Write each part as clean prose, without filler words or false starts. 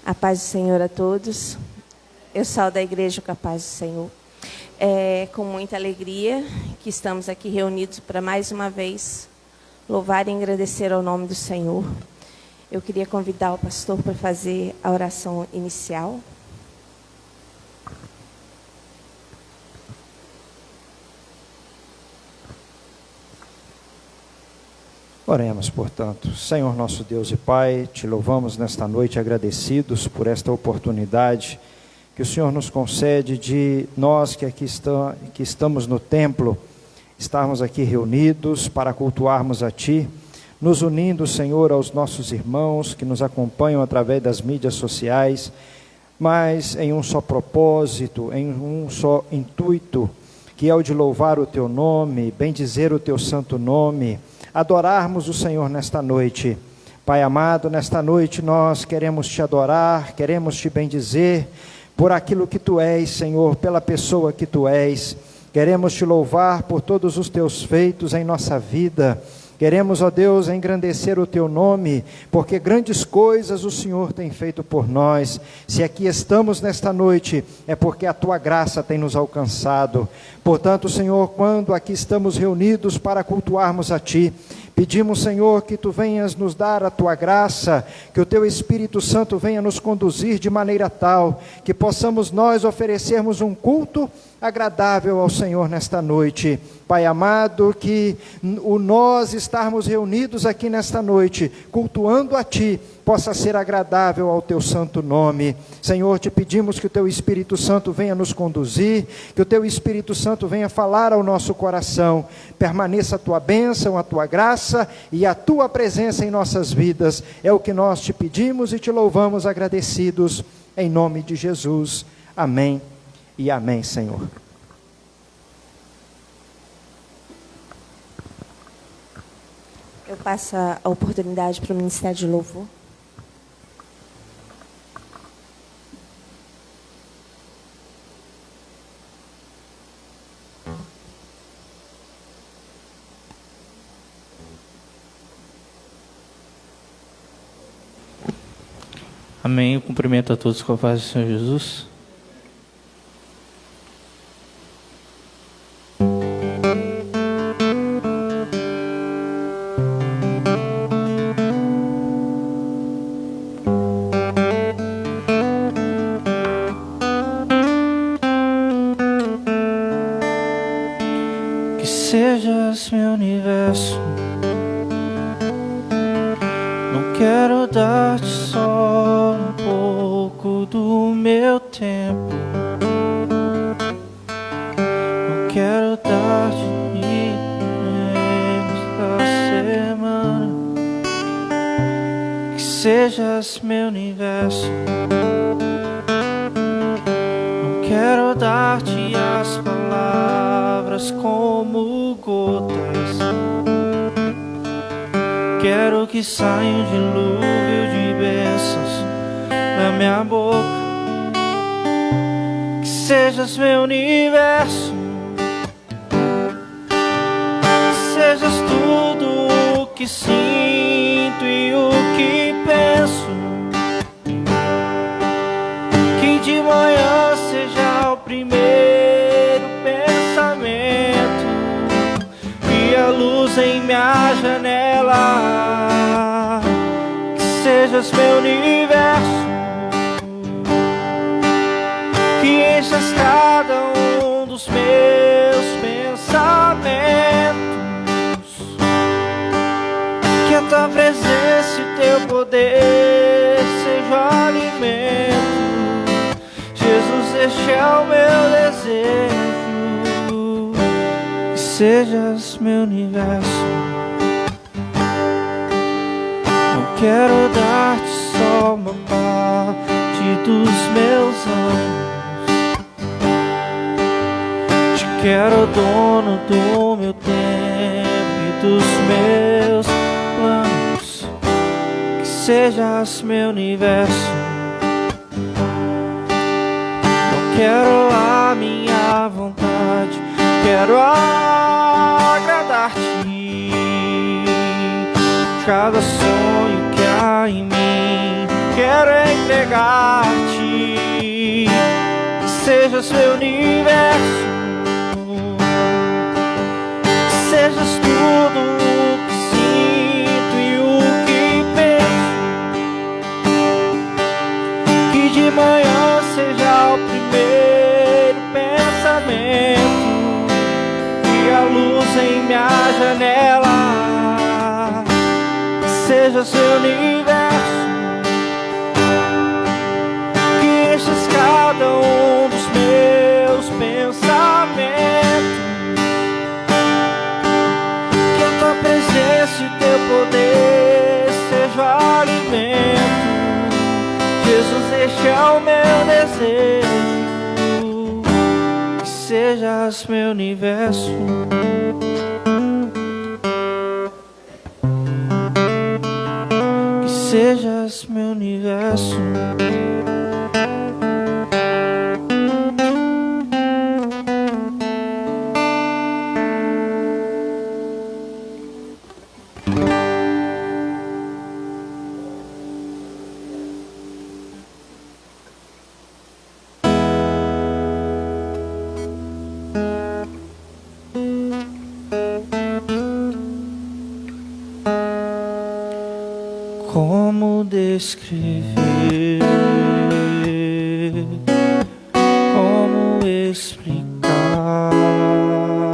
A paz do Senhor a todos. Eu sou da igreja com a paz do Senhor. É com muita alegria que estamos aqui reunidos para mais uma vez louvar e agradecer ao nome do Senhor. Eu queria convidar o pastor para fazer a oração inicial. Oremos, portanto. Senhor nosso Deus e Pai, te louvamos nesta noite agradecidos por esta oportunidade que o Senhor nos concede de nós que aqui estamos no templo, estarmos aqui reunidos para cultuarmos a Ti, nos unindo, Senhor, aos nossos irmãos que nos acompanham através das mídias sociais, mas em um só propósito, em um só intuito, que é o de louvar o Teu nome, bendizer o Teu santo nome, adorarmos o Senhor nesta noite. Pai amado, nesta noite nós queremos Te adorar, queremos Te bendizer por aquilo que Tu és, Senhor, pela pessoa que Tu és. Queremos Te louvar por todos os Teus feitos em nossa vida. Queremos, ó Deus, engrandecer o Teu nome, porque grandes coisas o Senhor tem feito por nós. Se aqui estamos nesta noite, é porque a Tua graça tem nos alcançado. Portanto, Senhor, quando aqui estamos reunidos para cultuarmos a Ti, pedimos, Senhor, que Tu venhas nos dar a Tua graça, que o Teu Espírito Santo venha nos conduzir de maneira tal, que possamos nós oferecermos um culto agradável ao Senhor nesta noite. Pai amado, que o nós estarmos reunidos aqui nesta noite, cultuando a Ti, possa ser agradável ao Teu santo nome. Senhor, te pedimos que o Teu Espírito Santo venha nos conduzir, que o Teu Espírito Santo venha falar ao nosso coração. Permaneça a Tua bênção, a Tua graça e a Tua presença em nossas vidas. É o que nós te pedimos e te louvamos agradecidos, em nome de Jesus. Amém e amém, Senhor. Eu passo a oportunidade para o Ministério de Louvor. Amém. Eu cumprimento a todos com a paz do Senhor Jesus. Que sejas meu universo, não quero dar-te só um pouco do meu tempo, não quero dar-te menos da semana. Que sejas meu universo, não quero dar-te as palavras como gotas, quero que saia um dilúvio de bênçãos na minha boca. Que sejas meu universo, que sejas tudo o que sinto e o que penso. Que de manhã seja o primeiro pensamento e a luz em minha janela. Que sejas meu universo, que enchas cada um dos meus pensamentos. Que a Tua presença e o Teu poder sejam alimento. Jesus, este é o meu desejo. Que sejas meu universo, não quero dar-te só uma parte dos meus anos. Te quero dono do meu tempo e dos meus planos. Que sejas meu universo, não quero a minha vontade, quero agradar-te. Cada sonho que há em mim, quero entregar-te. Que sejas meu universo, que sejas tudo o que sinto e o que penso. Que de manhã seja o primeiro pensamento, e a luz em minha janela. Que seja seu universo, que enches cada dos meus pensamentos. Que a tua presença e teu poder seja o alimento. Jesus, este é o meu desejo. Que sejas meu universo. Que sejas meu universo. Como descrever, como explicar o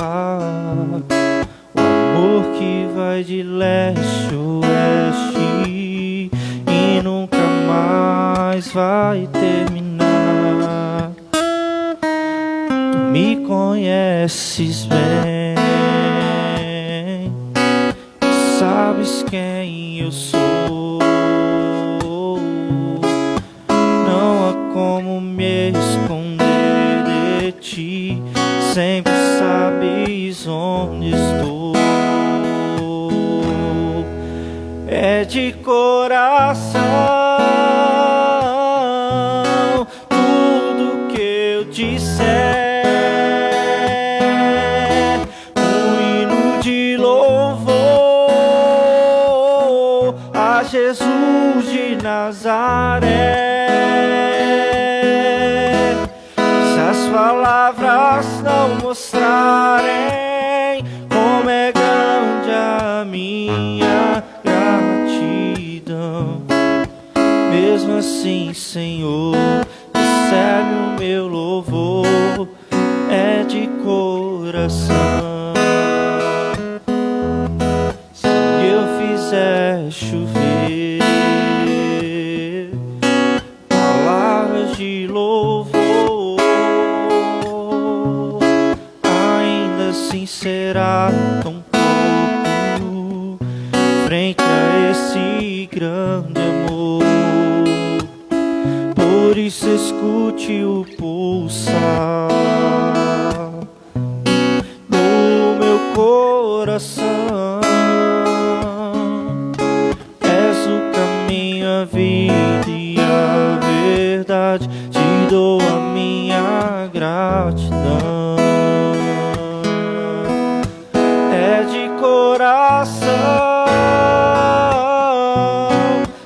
amor que vai de leste a oeste e nunca mais vai terminar. Tu me conheces bem, sabes quem eu sou. Não há como me esconder de ti, sempre sabes onde estou. É de coração tudo que eu disser. Jesus de Nazaré. Se as palavras não mostrarem como é grande a minha gratidão, mesmo assim, Senhor, recebe o meu louvor, é de coração. Se eu fizer chover palavras de louvor, ainda assim será tão pouco frente a esse grande amor. Por isso escute o pulsar do meu coração. És o caminho, a vida e a verdade. Te dou a minha gratidão. É de coração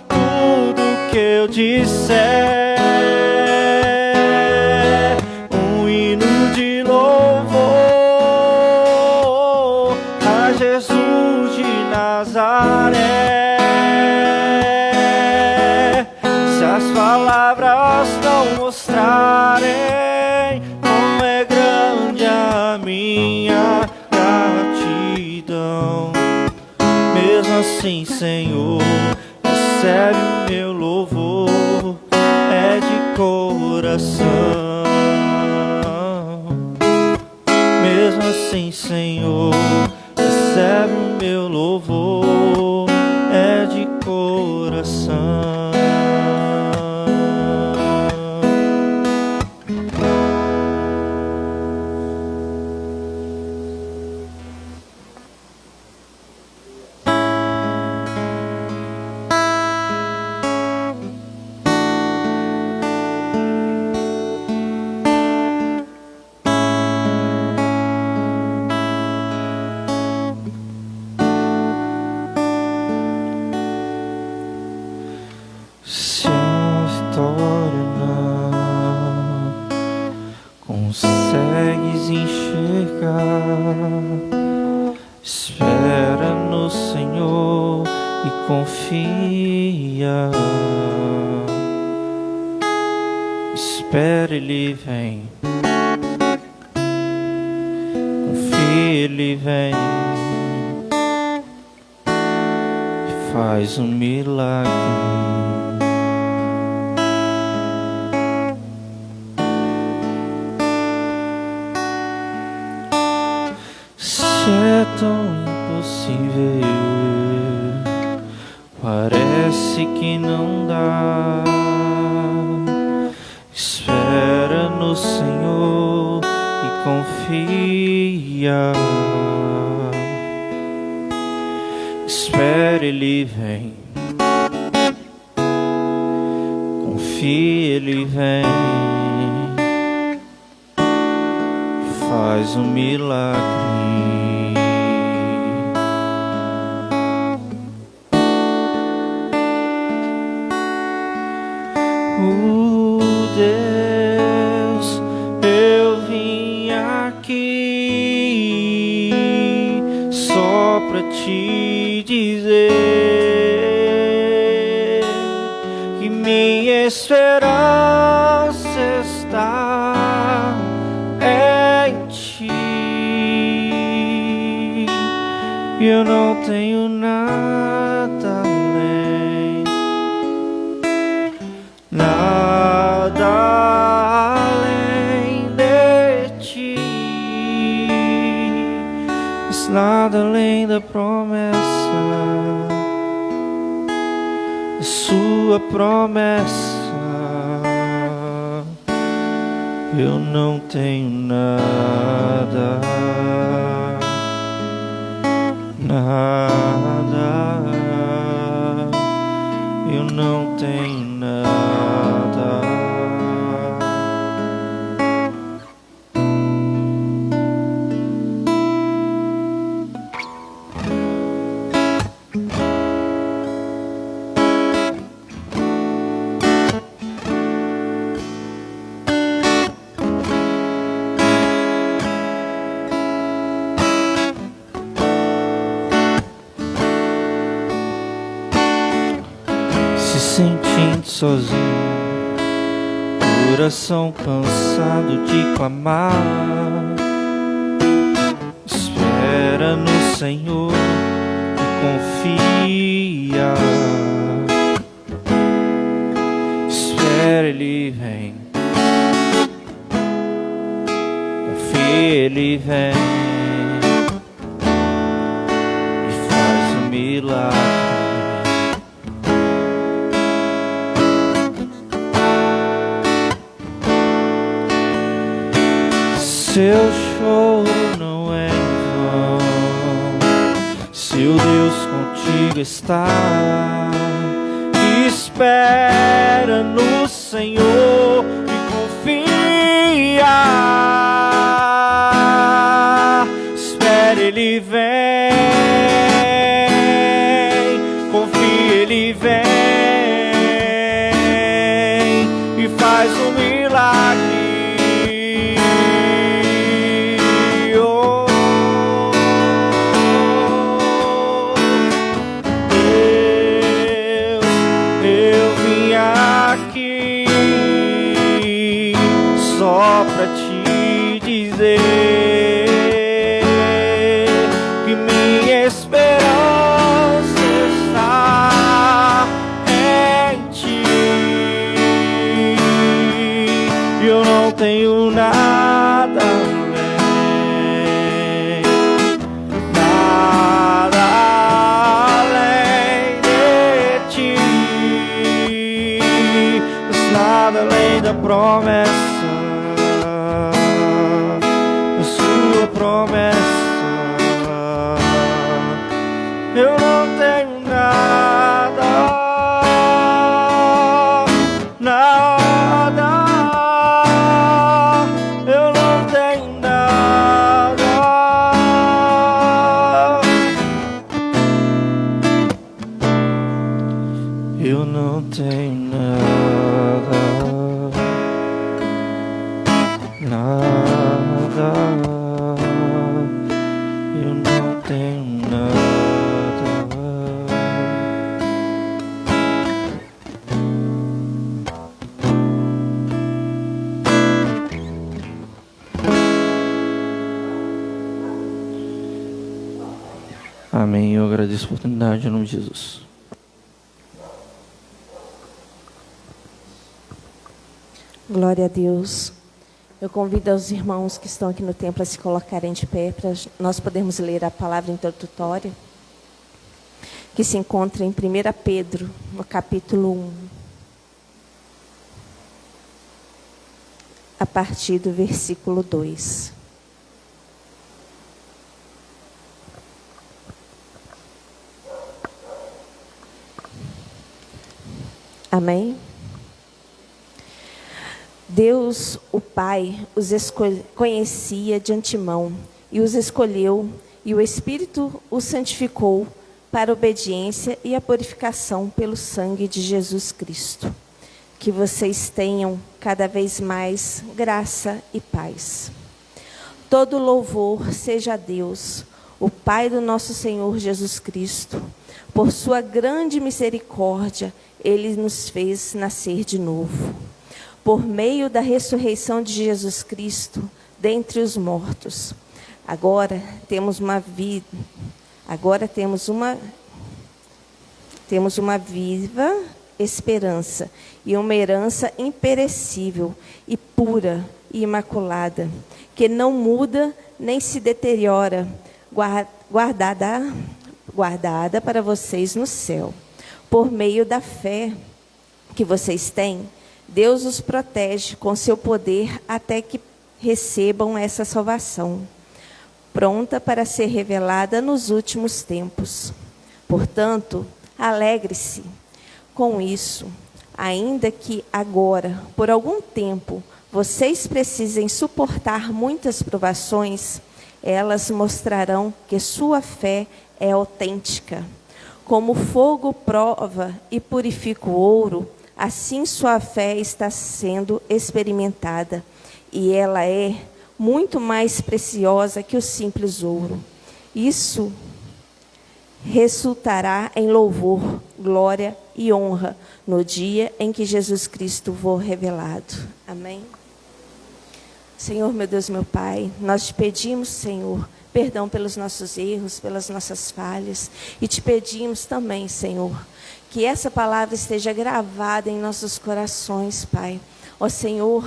tudo que eu disser. Um hino de louvor a Jesus de Nazaré. Se as palavras não mostrarem como é grande a minha gratidão, mesmo assim, Senhor, recebe o meu louvor, é de coração. Mesmo assim, Senhor, recebe o meu louvor, é de coração. Espera no Senhor e confia. Espera, Ele vem. Confia, Ele vem. E faz um milagre. É tão impossível, parece que não dá. Espera no Senhor e confia. Espera, Ele vem. Confia, Ele vem. Faz um milagre. Deus, eu vim aqui só pra te dizer que minha esperança está em ti. Eu não tenho nada além, nada além de ti, mas nada além da promessa, da sua promessa. Eu não tenho nada, nada, eu não tenho nada. Se sentindo sozinho, coração cansado de clamar, espera no Senhor e confia. Espera, Ele vem. Confia, Ele vem e faz um milagre. Seu choro não é em vão, seu Deus contigo está. Espera no Senhor e confia. Espera, Ele vem. Confia, Ele vem e faz um milagre. Só pra te dizer que minha esperança está em ti. Eu não tenho nada além, nada além de ti, mas nada além da promessa, promessa. Eu não tenho nada, nada. Eu não tenho nada. Eu não tenho nada, nada. agradeço a oportunidade, em nome de Jesus. Glória a Deus. Eu convido os irmãos que estão aqui no templo a se colocarem de pé para nós podermos ler a palavra introdutória, que se encontra em 1 Pedro, no capítulo 1, a partir do versículo 2. Amém? Deus, o Pai, os conhecia de antemão e os escolheu, e o Espírito os santificou para a obediência e a purificação pelo sangue de Jesus Cristo. Que vocês tenham cada vez mais graça e paz. Todo louvor seja a Deus, o Pai do nosso Senhor Jesus Cristo. Por sua grande misericórdia, Ele nos fez nascer de novo. Por meio da ressurreição de Jesus Cristo dentre os mortos. Agora temos uma viva esperança e uma herança imperecível e pura e imaculada, que não muda nem se deteriora, guardada para vocês no céu. Por meio da fé que vocês têm, Deus os protege com seu poder até que recebam essa salvação, pronta para ser revelada nos últimos tempos. Portanto, alegre-se com isso, ainda que agora, por algum tempo, vocês precisem suportar muitas provações, elas mostrarão que sua fé é autêntica. Como o fogo prova e purifica o ouro, assim sua fé está sendo experimentada, e ela é muito mais preciosa que o simples ouro. Isso resultará em louvor, glória e honra no dia em que Jesus Cristo for revelado. Amém? Senhor, meu Deus, meu Pai, nós te pedimos, Senhor, perdão pelos nossos erros, pelas nossas falhas, e te pedimos também, Senhor, que essa palavra esteja gravada em nossos corações, Pai. Ó Senhor,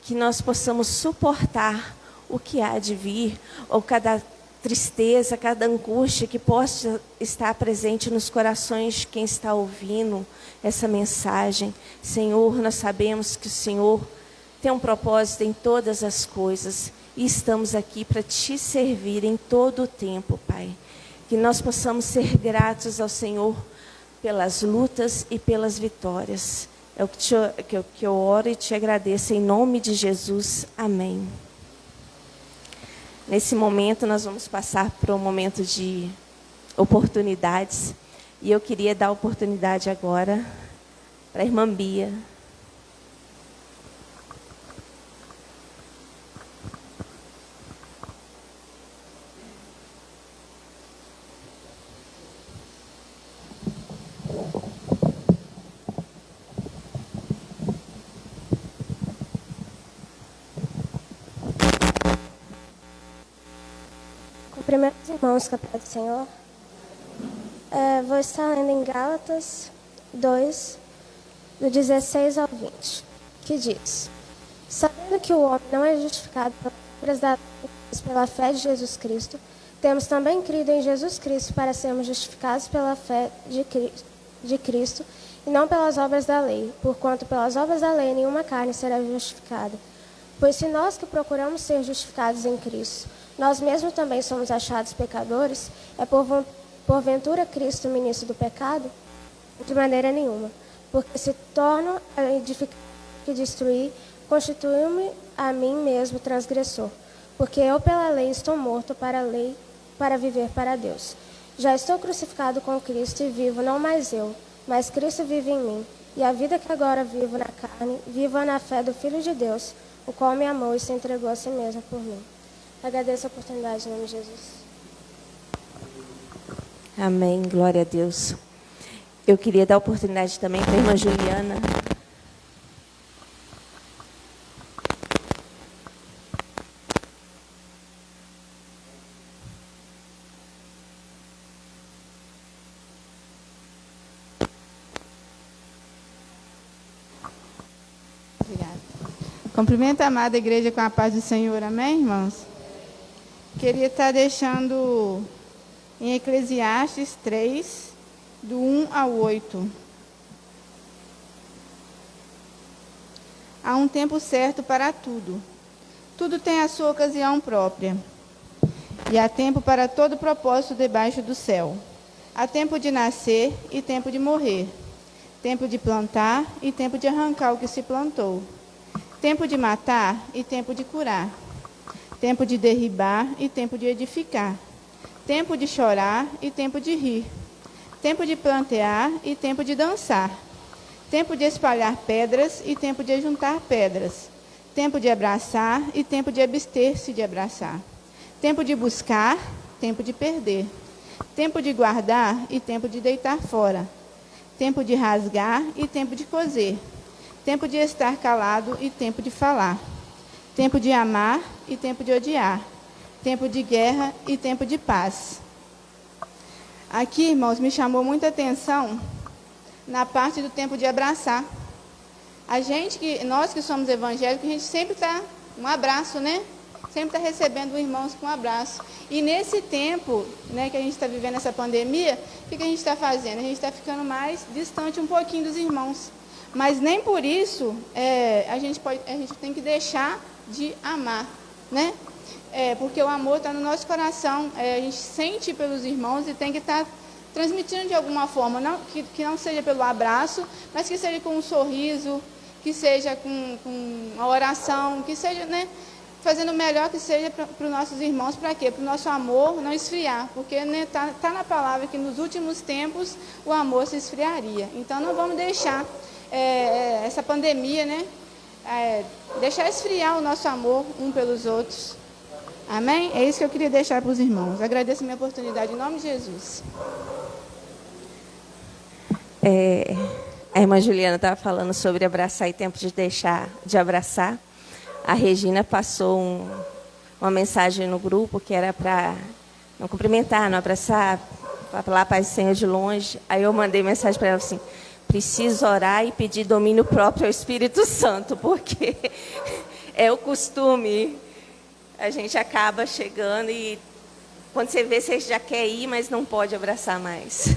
que nós possamos suportar o que há de vir, ou cada tristeza, cada angústia que possa estar presente nos corações de quem está ouvindo essa mensagem. Senhor, nós sabemos que o Senhor tem um propósito em todas as coisas, e estamos aqui para te servir em todo o tempo, Pai. Que nós possamos ser gratos ao Senhor pelas lutas e pelas vitórias. É o que eu oro e te agradeço em nome de Jesus. Amém. Nesse momento nós vamos passar por um momento de oportunidades. E eu queria dar a oportunidade agora para a irmã Bia. Cumprimentos, irmãos, com a paz do Senhor. Vou estar lendo em Gálatas 2, do 16 ao 20, que diz: Sabendo que o homem não é justificado pelas obras da lei, mas pela fé de Jesus Cristo, temos também crido em Jesus Cristo para sermos justificados pela fé de Cristo e não pelas obras da lei, porquanto pelas obras da lei nenhuma carne será justificada. Pois se nós que procuramos ser justificados em Cristo, nós mesmos também somos achados pecadores, é porventura Cristo ministro do pecado? De maneira nenhuma. Porque se torno a edificar e destruir, constituiu-me a mim mesmo transgressor. Porque eu pela lei estou morto para a lei, para viver para Deus. Já estou crucificado com Cristo e vivo, não mais eu, mas Cristo vive em mim. E a vida que agora vivo na carne, vivo na fé do Filho de Deus, o qual me amou e se entregou a si mesmo por mim. Agradeço a oportunidade em nome de Jesus. Amém, glória a Deus. Eu queria dar a oportunidade também para a irmã Juliana. Obrigada. Cumprimento a amada igreja com a paz do Senhor, amém, irmãos? Queria estar deixando em Eclesiastes 3, do 1 ao 8. Há um tempo certo para tudo. Tudo tem a sua ocasião própria. E há tempo para todo propósito debaixo do céu. Há tempo de nascer e tempo de morrer. Tempo de plantar e tempo de arrancar o que se plantou. Tempo de matar e tempo de curar. Tempo de derribar e tempo de edificar. Tempo de chorar e tempo de rir. Tempo de plantear e tempo de dançar. Tempo de espalhar pedras e tempo de ajuntar pedras. Tempo de abraçar e tempo de abster-se de abraçar. Tempo de buscar, tempo de perder. Tempo de guardar e tempo de deitar fora. Tempo de rasgar e tempo de coser. Tempo de estar calado e tempo de falar. Tempo de amar e tempo de odiar. Tempo de guerra e tempo de paz. Aqui, irmãos, me chamou muita atenção na parte do tempo de abraçar. Nós que somos evangélicos, a gente sempre está, um abraço, né? Sempre está recebendo os irmãos com um abraço. E nesse tempo, né, que a gente está vivendo essa pandemia, o que a gente está fazendo? A gente está ficando mais distante um pouquinho dos irmãos. Mas nem por isso a gente tem que deixar de amar, né? Porque o amor está no nosso coração. A gente sente pelos irmãos e tem que estar transmitindo de alguma forma, que não seja pelo abraço, mas que seja com um sorriso, que seja com uma oração, que seja, né, fazendo o melhor que seja para os nossos irmãos. Para quê? Para o nosso amor não esfriar, porque tá na palavra que nos últimos tempos o amor se esfriaria. Então não vamos deixar essa pandemia, né, deixar esfriar o nosso amor um pelos outros. Amém? É isso que eu queria deixar para os irmãos. Agradeço a minha oportunidade em nome de Jesus. A irmã Juliana estava falando sobre abraçar e tempo de deixar de abraçar. A Regina passou uma mensagem no grupo que era para não cumprimentar, não abraçar, para falar paz do Senhor de longe. Aí eu mandei mensagem para ela assim: preciso orar e pedir domínio próprio ao Espírito Santo, porque é o costume. A gente acaba chegando e quando você vê, você já quer ir, mas não pode abraçar mais.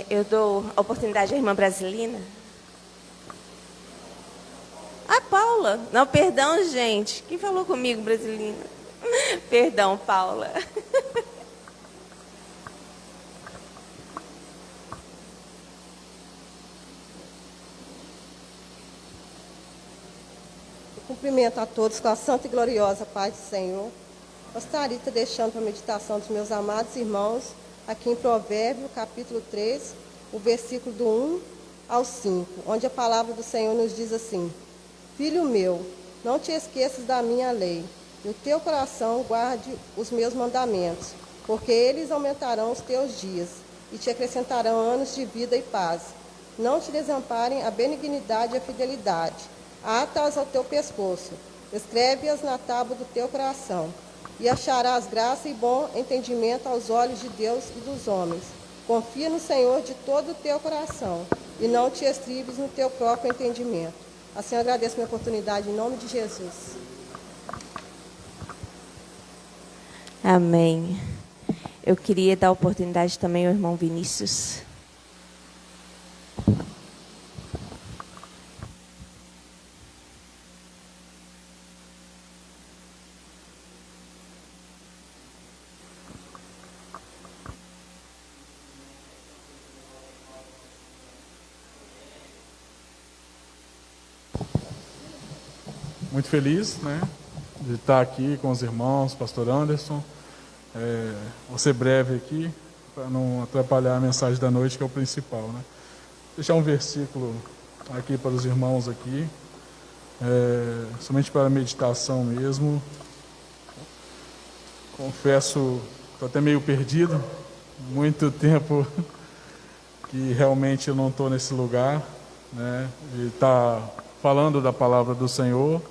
Eu dou a oportunidade à irmã Brasilina. Paula. Não, perdão, gente. Quem falou comigo, Brasilina? Perdão, Paula. Cumprimento a todos com a santa e gloriosa paz do Senhor. Gostaria de estar deixando para a meditação dos meus amados irmãos, aqui em Provérbios, capítulo 3, o versículo do 1 ao 5, onde a palavra do Senhor nos diz assim: Filho meu, não te esqueças da minha lei, no teu coração guarde os meus mandamentos, porque eles aumentarão os teus dias e te acrescentarão anos de vida e paz. Não te desamparem a benignidade e a fidelidade. Ata-as ao teu pescoço, escreve-as na tábua do teu coração, e acharás graça e bom entendimento aos olhos de Deus e dos homens. Confia no Senhor de todo o teu coração, e não te estribes no teu próprio entendimento. Assim eu agradeço a minha oportunidade em nome de Jesus. Amém. Eu queria dar oportunidade também ao irmão Vinícius. Muito feliz, né, de estar aqui com os irmãos, pastor Anderson. Vou ser breve aqui, para não atrapalhar a mensagem da noite, que é o principal, né? Deixar um versículo aqui para os irmãos aqui, somente para a meditação mesmo. Confesso, estou até meio perdido, muito tempo que realmente eu não estou nesse lugar, né, de estar falando da palavra do Senhor,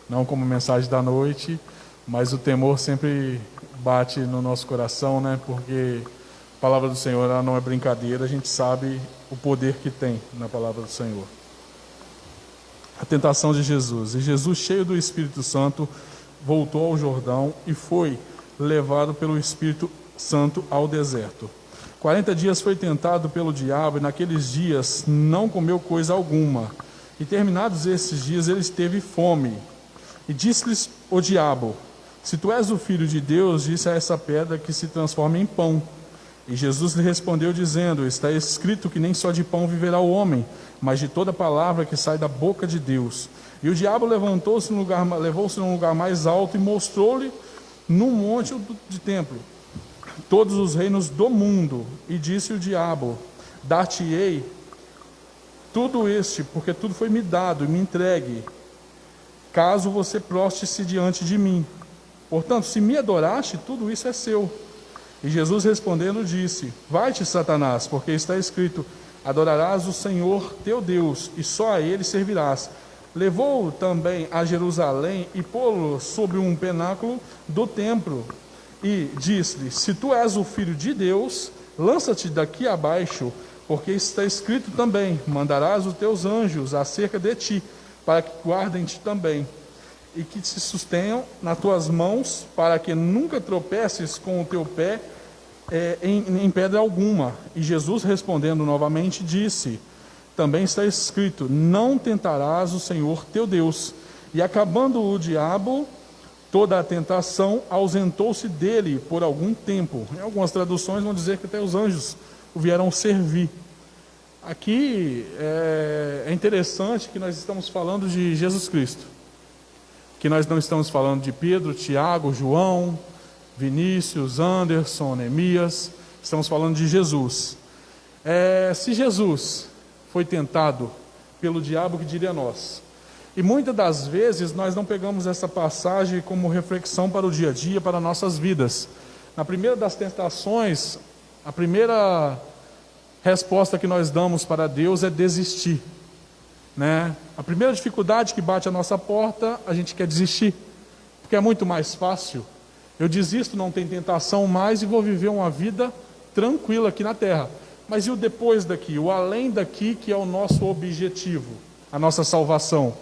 não como mensagem da noite, mas o temor sempre bate no nosso coração, né? Porque a palavra do Senhor, ela não é brincadeira, a gente sabe o poder que tem na palavra do Senhor. tentação de Jesus. E Jesus, cheio do Espírito Santo, voltou ao Jordão e foi levado pelo Espírito Santo ao deserto. 40 dias foi tentado pelo diabo, e naqueles dias não comeu coisa alguma. E terminados esses dias, ele teve fome. E disse-lhes o diabo: se tu és o Filho de Deus, disse a essa pedra que se transforme em pão. E Jesus lhe respondeu dizendo: está escrito que nem só de pão viverá o homem, mas de toda palavra que sai da boca de Deus. E o diabo levou-se num lugar mais alto e mostrou-lhe num monte de templo todos os reinos do mundo. E disse o diabo: dar-te-ei tudo este, porque tudo foi me dado e me entregue, caso você prostre-se diante de mim. Portanto, se me adoraste, tudo isso é seu. E Jesus respondendo disse: vai-te, Satanás, porque está escrito: adorarás o Senhor teu Deus, e só a ele servirás. Levou-o também a Jerusalém e pô-lo sobre um pináculo do templo, e disse-lhe: se tu és o Filho de Deus, lança-te daqui abaixo, porque está escrito também: mandarás os teus anjos acerca de ti, para que guardem-te também, e que te sustenham nas tuas mãos, para que nunca tropeces com o teu pé em pedra alguma. E Jesus respondendo novamente disse: também está escrito: não tentarás o Senhor teu Deus. E acabando o diabo toda a tentação, ausentou-se dele por algum tempo. Em algumas traduções vão dizer que até os anjos o vieram servir. Aqui é interessante que nós estamos falando de Jesus Cristo, que nós não estamos falando de Pedro, Tiago, João, Vinícius, Anderson, Neemias. Estamos falando de Jesus. Se Jesus foi tentado pelo diabo, que diria nós? E muitas das vezes nós não pegamos essa passagem como reflexão para o dia a dia, para nossas vidas. Na primeira das tentações, a primeira resposta que nós damos para Deus é desistir, né? A primeira dificuldade que bate a nossa porta, a gente quer desistir, porque é muito mais fácil. Eu desisto, não tem tentação mais e vou viver uma vida tranquila aqui na terra. Mas e o depois daqui, o além daqui, que é o nosso objetivo, a nossa salvação?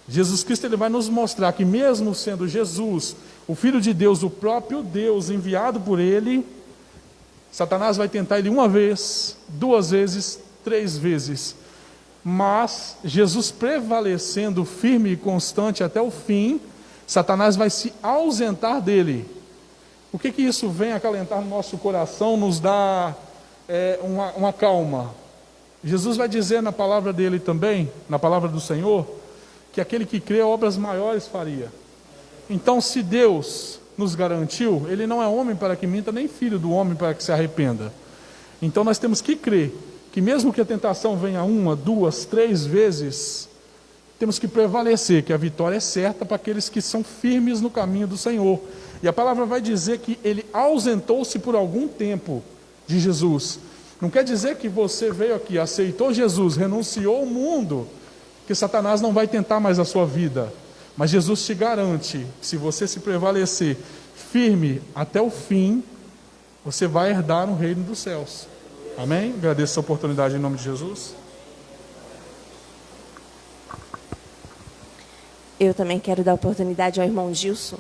Jesus Cristo, ele vai nos mostrar que mesmo sendo Jesus, o Filho de Deus, o próprio Deus enviado por ele, Satanás vai tentar ele uma vez, duas vezes, três vezes. Mas Jesus prevalecendo firme e constante até o fim, Satanás vai se ausentar dele. O que isso vem acalentar no nosso coração, nos dá uma calma? Jesus vai dizer na palavra dele também, na palavra do Senhor, que aquele que crê obras maiores faria. Então, se Deus nos garantiu, ele não é homem para que minta, nem filho do homem para que se arrependa. Então nós temos que crer que mesmo que a tentação venha uma, duas, três vezes, temos que prevalecer, que a vitória é certa para aqueles que são firmes no caminho do Senhor. E a palavra vai dizer que ele ausentou-se por algum tempo de Jesus. Não quer dizer que você veio aqui, aceitou Jesus, renunciou ao mundo, que Satanás não vai tentar mais a sua vida. Mas Jesus te garante que se você se prevalecer firme até o fim, você vai herdar o reino dos céus. Amém? Agradeço essa oportunidade em nome de Jesus. Eu também quero dar oportunidade ao irmão Gilson.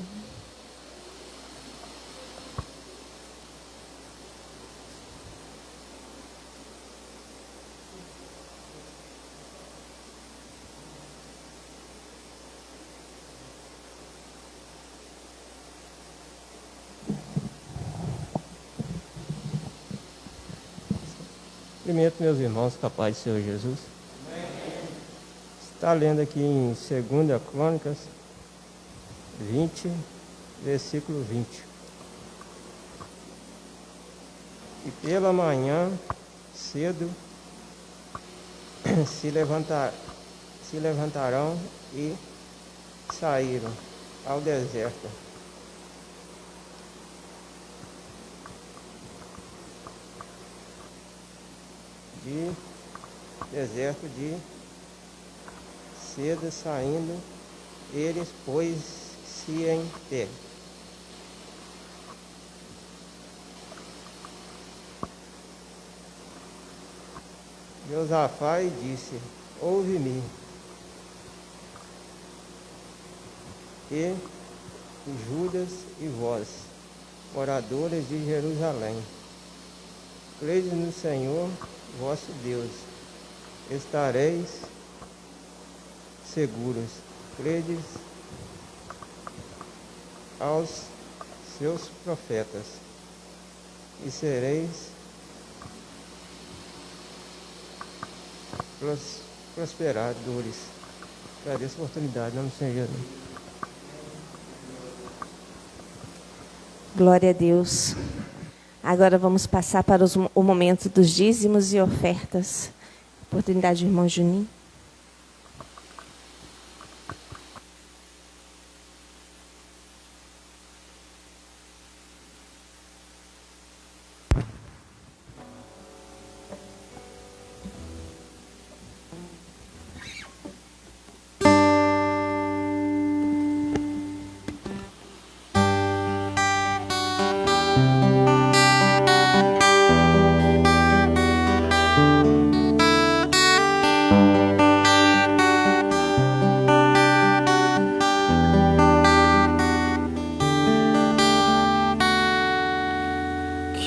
Cumprimento meus irmãos, capaz do Senhor Jesus. Está lendo aqui em 2 Crônicas 20, versículo 20. E pela manhã, cedo, se levantarão e saíram ao deserto. De cedo saindo, eles pôs-se em pé. Josafá disse: ouve-me, e Judas e vós, moradores de Jerusalém. Crede no Senhor, vosso Deus, estareis seguros. Crede aos seus profetas e sereis prosperadores. Agradeço a oportunidade, em nome do Senhor Jesus. Glória a Deus. Agora vamos passar para o momento dos dízimos e ofertas. Oportunidade do irmão Juninho.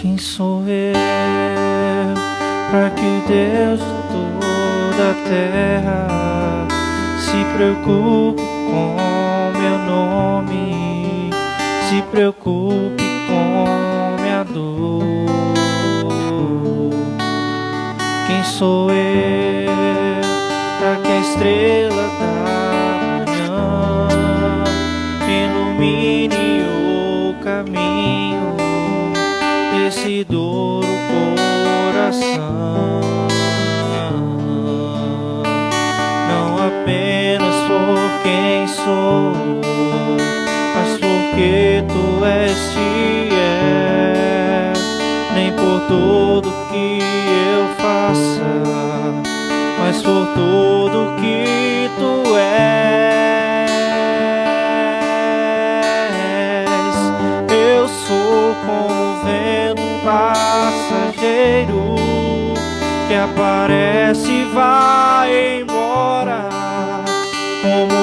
Quem sou eu para que Deus de toda a terra se preocupe com meu nome, se preocupe com minha dor? Quem sou eu para que a estrela da manhã ilumine o caminho desse duro coração? Não apenas por quem sou, mas porque tu és fiel, nem por tudo que eu faça, mas por tudo que tu és. Eu sou como vento passageiro que aparece e vai embora, como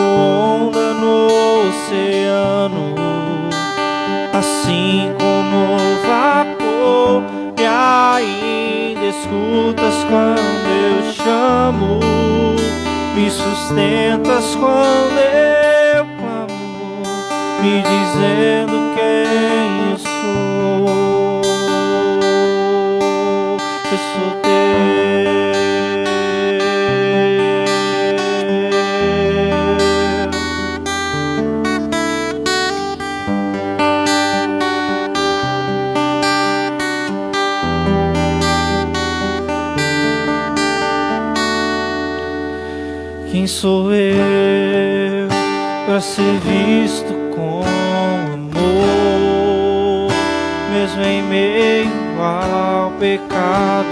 onda no oceano, assim como vapor. E ainda escutas quando eu chamo, me sustentas quando eu clamo, me dizendo quem eu sou. Eu sou teu. Quem sou eu para ser visto com amor, mesmo em meio ao pecado,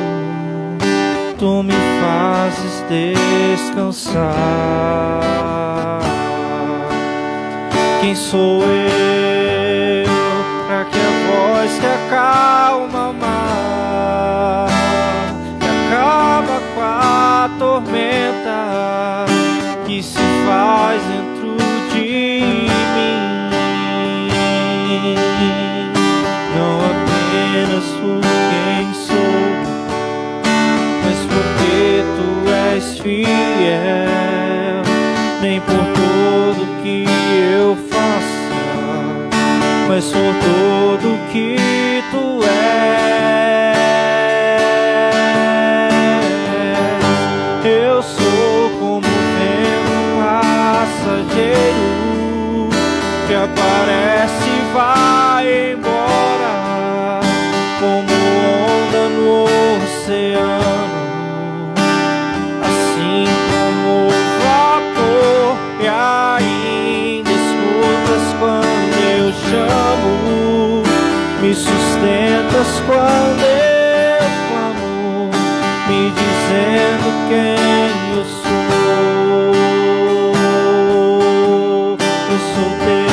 tu me fazes descansar. Quem sou eu para que a voz que acalma o mar, que acaba com a tormenta que se faz dentro de mim, não apenas por quem sou, mas porque tu és fiel, nem por tudo que eu faça, mas por tudo que tu és. Eu sou como vento passageiro que aparece e vai embora, como onda no oceano, assim como vapor. E ainda escutas quando eu chamo, me sustentas quando eu clamo, me dizendo quem eu sou. Eu sou teu.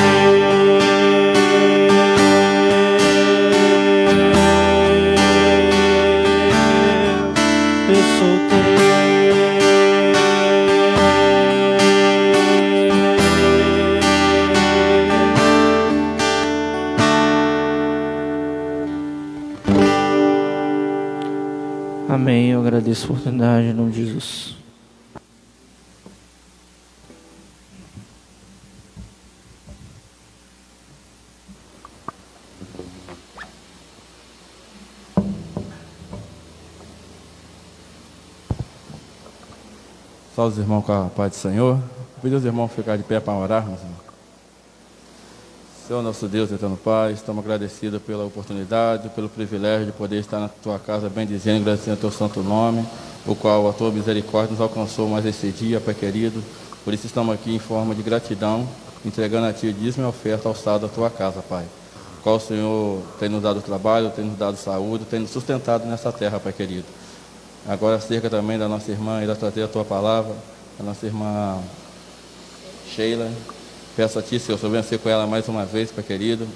Eu sou teu. oportunidade em nome de Jesus. Salve os irmãos com a paz do Senhor. Pedir aos irmãos ficar de pé para orarmos. Senhor nosso Deus, eterno Pai, estamos agradecidos pela oportunidade, pelo privilégio de poder estar na Tua casa bendizendo e agradecendo o Teu santo nome, o qual a Tua misericórdia nos alcançou mais esse dia, Pai querido. Por isso estamos aqui em forma de gratidão, entregando a Ti o dízimo e a oferta alçada da Tua casa, Pai. O qual o Senhor tem nos dado trabalho, tem nos dado saúde, tem nos sustentado nessa terra, Pai querido. Agora acerca também da nossa irmã, irá trazer a Tua palavra, a nossa irmã Sheila. Peço a Ti, Senhor, venha ser com ela mais uma vez, Pai querido,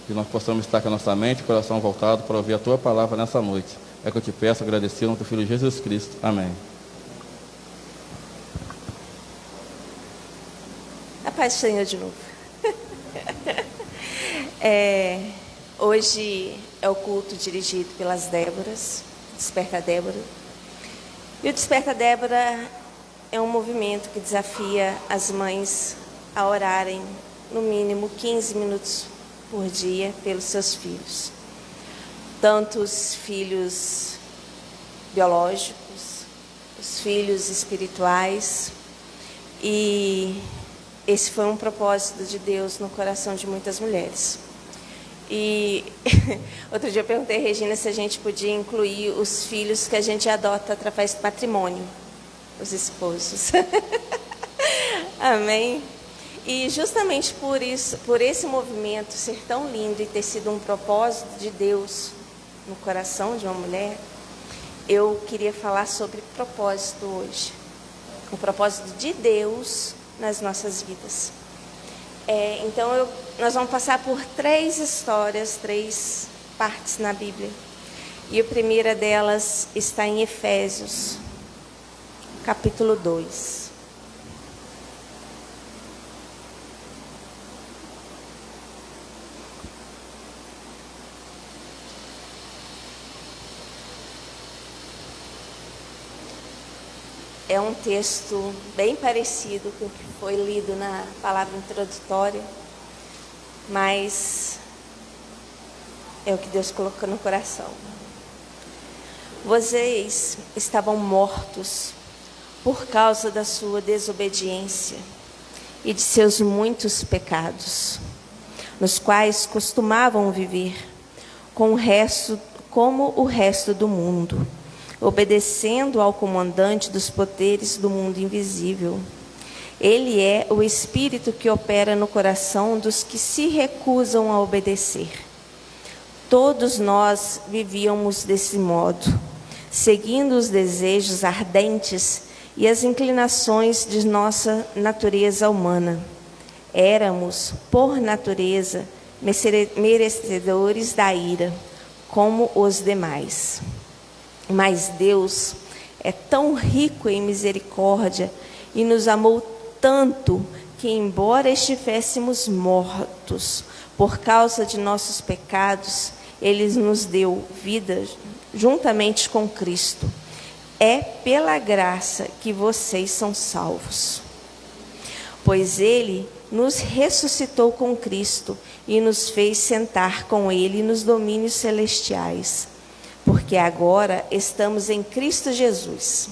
que nós possamos estar com a nossa mente e coração voltado para ouvir a Tua palavra nessa noite. É que eu te peço, agradecido no Teu Filho Jesus Cristo. Amém. A paz do Senhor de novo. Hoje é o culto dirigido pelas Déboras, Desperta Débora. E o Desperta Débora é um movimento que desafia as mães a orarem no mínimo 15 minutos por dia pelos seus filhos. Tanto os filhos biológicos, os filhos espirituais. E esse foi um propósito de Deus no coração de muitas mulheres. E outro dia eu perguntei a Regina se a gente podia incluir os filhos que a gente adota através do matrimônio, os esposos. Amém? E justamente por isso, por esse movimento ser tão lindo e ter sido um propósito de Deus no coração de uma mulher, eu queria falar sobre propósito hoje. O propósito de Deus nas nossas vidas. Então, nós vamos passar por 3 histórias, 3 partes na Bíblia. E a primeira delas está em Efésios, capítulo 2. É um texto bem parecido com o que foi lido na palavra introdutória, mas é o que Deus colocou no coração. Vocês estavam mortos por causa da sua desobediência e de seus muitos pecados, nos quais costumavam viver como o resto do mundo, obedecendo ao comandante dos poderes do mundo invisível. Ele é o espírito que opera no coração dos que se recusam a obedecer. Todos nós vivíamos desse modo, seguindo os desejos ardentes e as inclinações de nossa natureza humana. Éramos, por natureza, merecedores da ira, como os demais. Mas Deus é tão rico em misericórdia e nos amou tanto que, embora estivéssemos mortos por causa de nossos pecados, Ele nos deu vida juntamente com Cristo. É pela graça que vocês são salvos. Pois Ele nos ressuscitou com Cristo e nos fez sentar com Ele nos domínios celestiais, porque agora estamos em Cristo Jesus.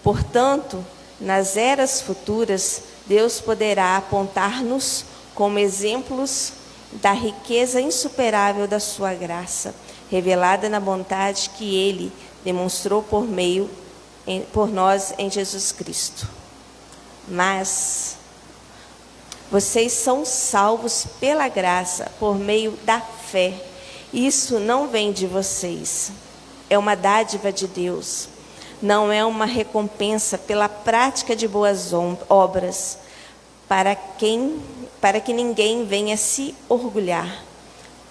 Portanto, nas eras futuras, Deus poderá apontar-nos como exemplos da riqueza insuperável da sua graça, revelada na bondade que Ele demonstrou por nós em Jesus Cristo. Mas vocês são salvos pela graça, por meio da fé. Isso não vem de vocês, é uma dádiva de Deus. Não é uma recompensa pela prática de boas obras, para que ninguém venha se orgulhar,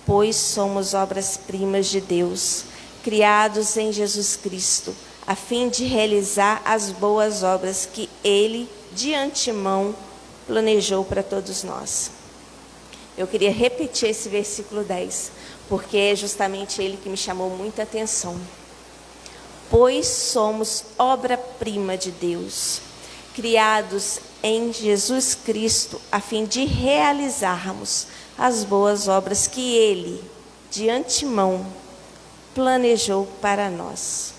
pois somos obras-primas de Deus, criados em Jesus Cristo, a fim de realizar as boas obras que Ele, de antemão, planejou para todos nós. Eu queria repetir esse versículo 10, porque é justamente ele que me chamou muita atenção. pois somos obra-prima de Deus, criados em Jesus Cristo, a fim de realizarmos as boas obras que Ele, de antemão, planejou para nós.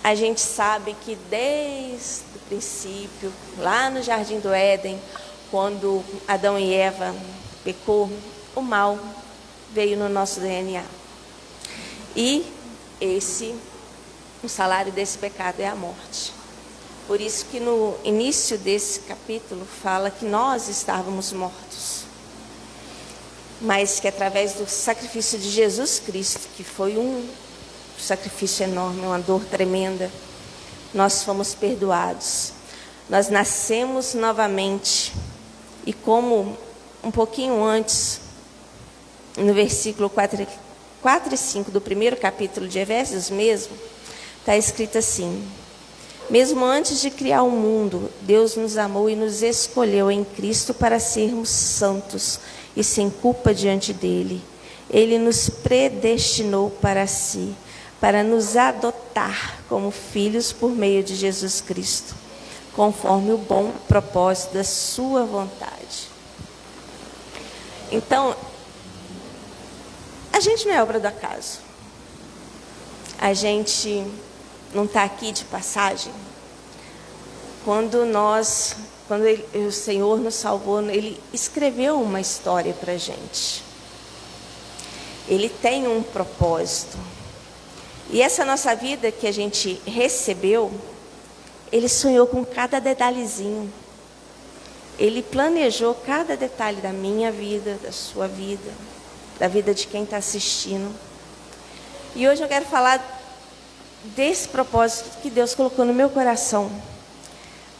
A gente sabe que desde o princípio, lá no Jardim do Éden, quando Adão e Eva pecou, o mal veio no nosso DNA. E o salário desse pecado é a morte. Por isso que no início desse capítulo fala que nós estávamos mortos. Mas que através do sacrifício de Jesus Cristo, que foi um sacrifício enorme, uma dor tremenda, nós fomos perdoados. Nós nascemos novamente. E como um pouquinho antes, no versículo 4 e 5 do primeiro capítulo de Efésios mesmo, está escrito assim: mesmo antes de criar o mundo, Deus nos amou e nos escolheu em Cristo para sermos santos e sem culpa diante dele. Ele nos predestinou para si, para nos adotar como filhos por meio de Jesus Cristo, conforme o bom propósito da sua vontade. Então, a gente não é obra do acaso. A gente não está aqui de passagem. Quando o Senhor nos salvou, Ele escreveu uma história para a gente. Ele tem um propósito. E essa nossa vida que a gente recebeu, Ele sonhou com cada detalhezinho. Ele planejou cada detalhe da minha vida, da sua vida, da vida de quem está assistindo. E hoje eu quero falar desse propósito que Deus colocou no meu coração.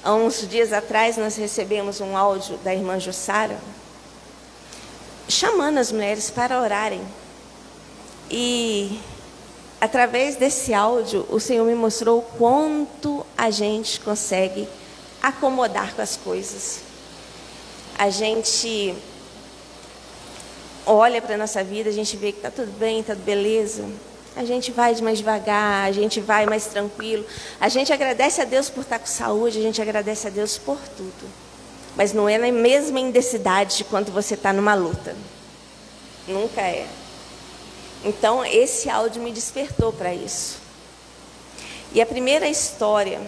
Há uns dias atrás nós recebemos um áudio da irmã Jussara, chamando as mulheres para orarem. E através desse áudio, o Senhor me mostrou o quanto a gente consegue acomodar com as coisas. A gente olha para a nossa vida, a gente vê que está tudo bem, está beleza. A gente vai mais devagar, a gente vai mais tranquilo. A gente agradece a Deus por estar com saúde, a gente agradece a Deus por tudo. Mas não é na mesma intensidade de quando você está numa luta. Nunca é. Então, esse áudio me despertou para isso. E a primeira história,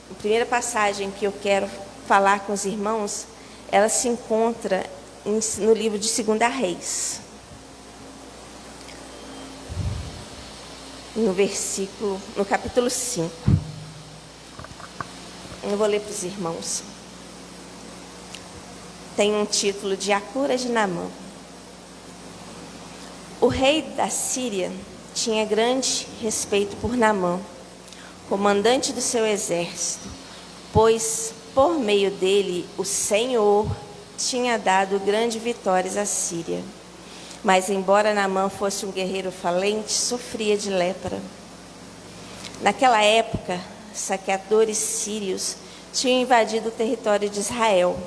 a primeira passagem que eu quero falar com os irmãos, ela se encontra no livro de 2 Reis. No capítulo 5. Eu vou ler para os irmãos. Tem um título de A Cura de Naamã. O rei da Síria tinha grande respeito por Naamã, comandante do seu exército, pois por meio dele o Senhor tinha dado grandes vitórias à Síria. Mas, embora Naamã fosse um guerreiro valente, sofria de lepra. Naquela época, saqueadores sírios tinham invadido o território de Israel.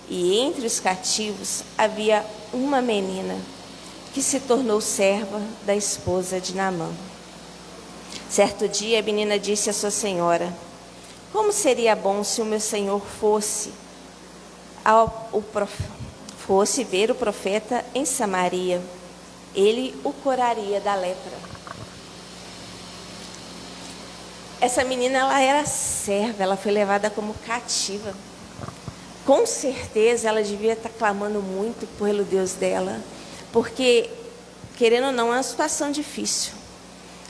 E entre os cativos havia uma menina que se tornou serva da esposa de Naamã. Certo dia, a menina disse à sua senhora: como seria bom se o meu senhor fosse ver o profeta em Samaria, ele o curaria da lepra. Essa menina, ela era serva, ela foi levada como cativa. Com certeza ela devia estar clamando muito pelo Deus dela, porque, querendo ou não, é uma situação difícil.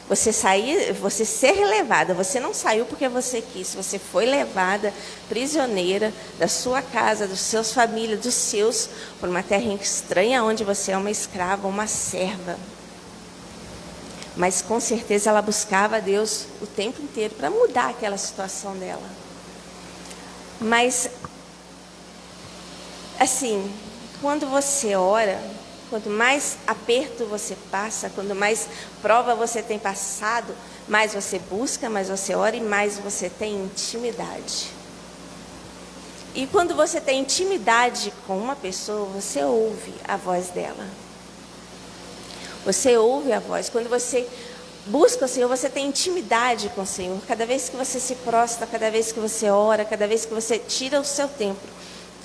Você ser levada, você não saiu porque você quis, você foi levada prisioneira da sua casa, dos seus famílias, dos seus, por uma terra estranha onde você é uma escrava, uma serva. Mas com certeza ela buscava a Deus o tempo inteiro para mudar aquela situação dela. Mas, assim, quando você ora, quanto mais aperto você passa, quanto mais prova você tem passado, mais você busca, mais você ora e mais você tem intimidade. E quando você tem intimidade com uma pessoa, você ouve a voz dela. Você ouve a voz. Quando você busca o Senhor, você tem intimidade com o Senhor. Cada vez que você se prostra, cada vez que você ora, cada vez que você tira o seu tempo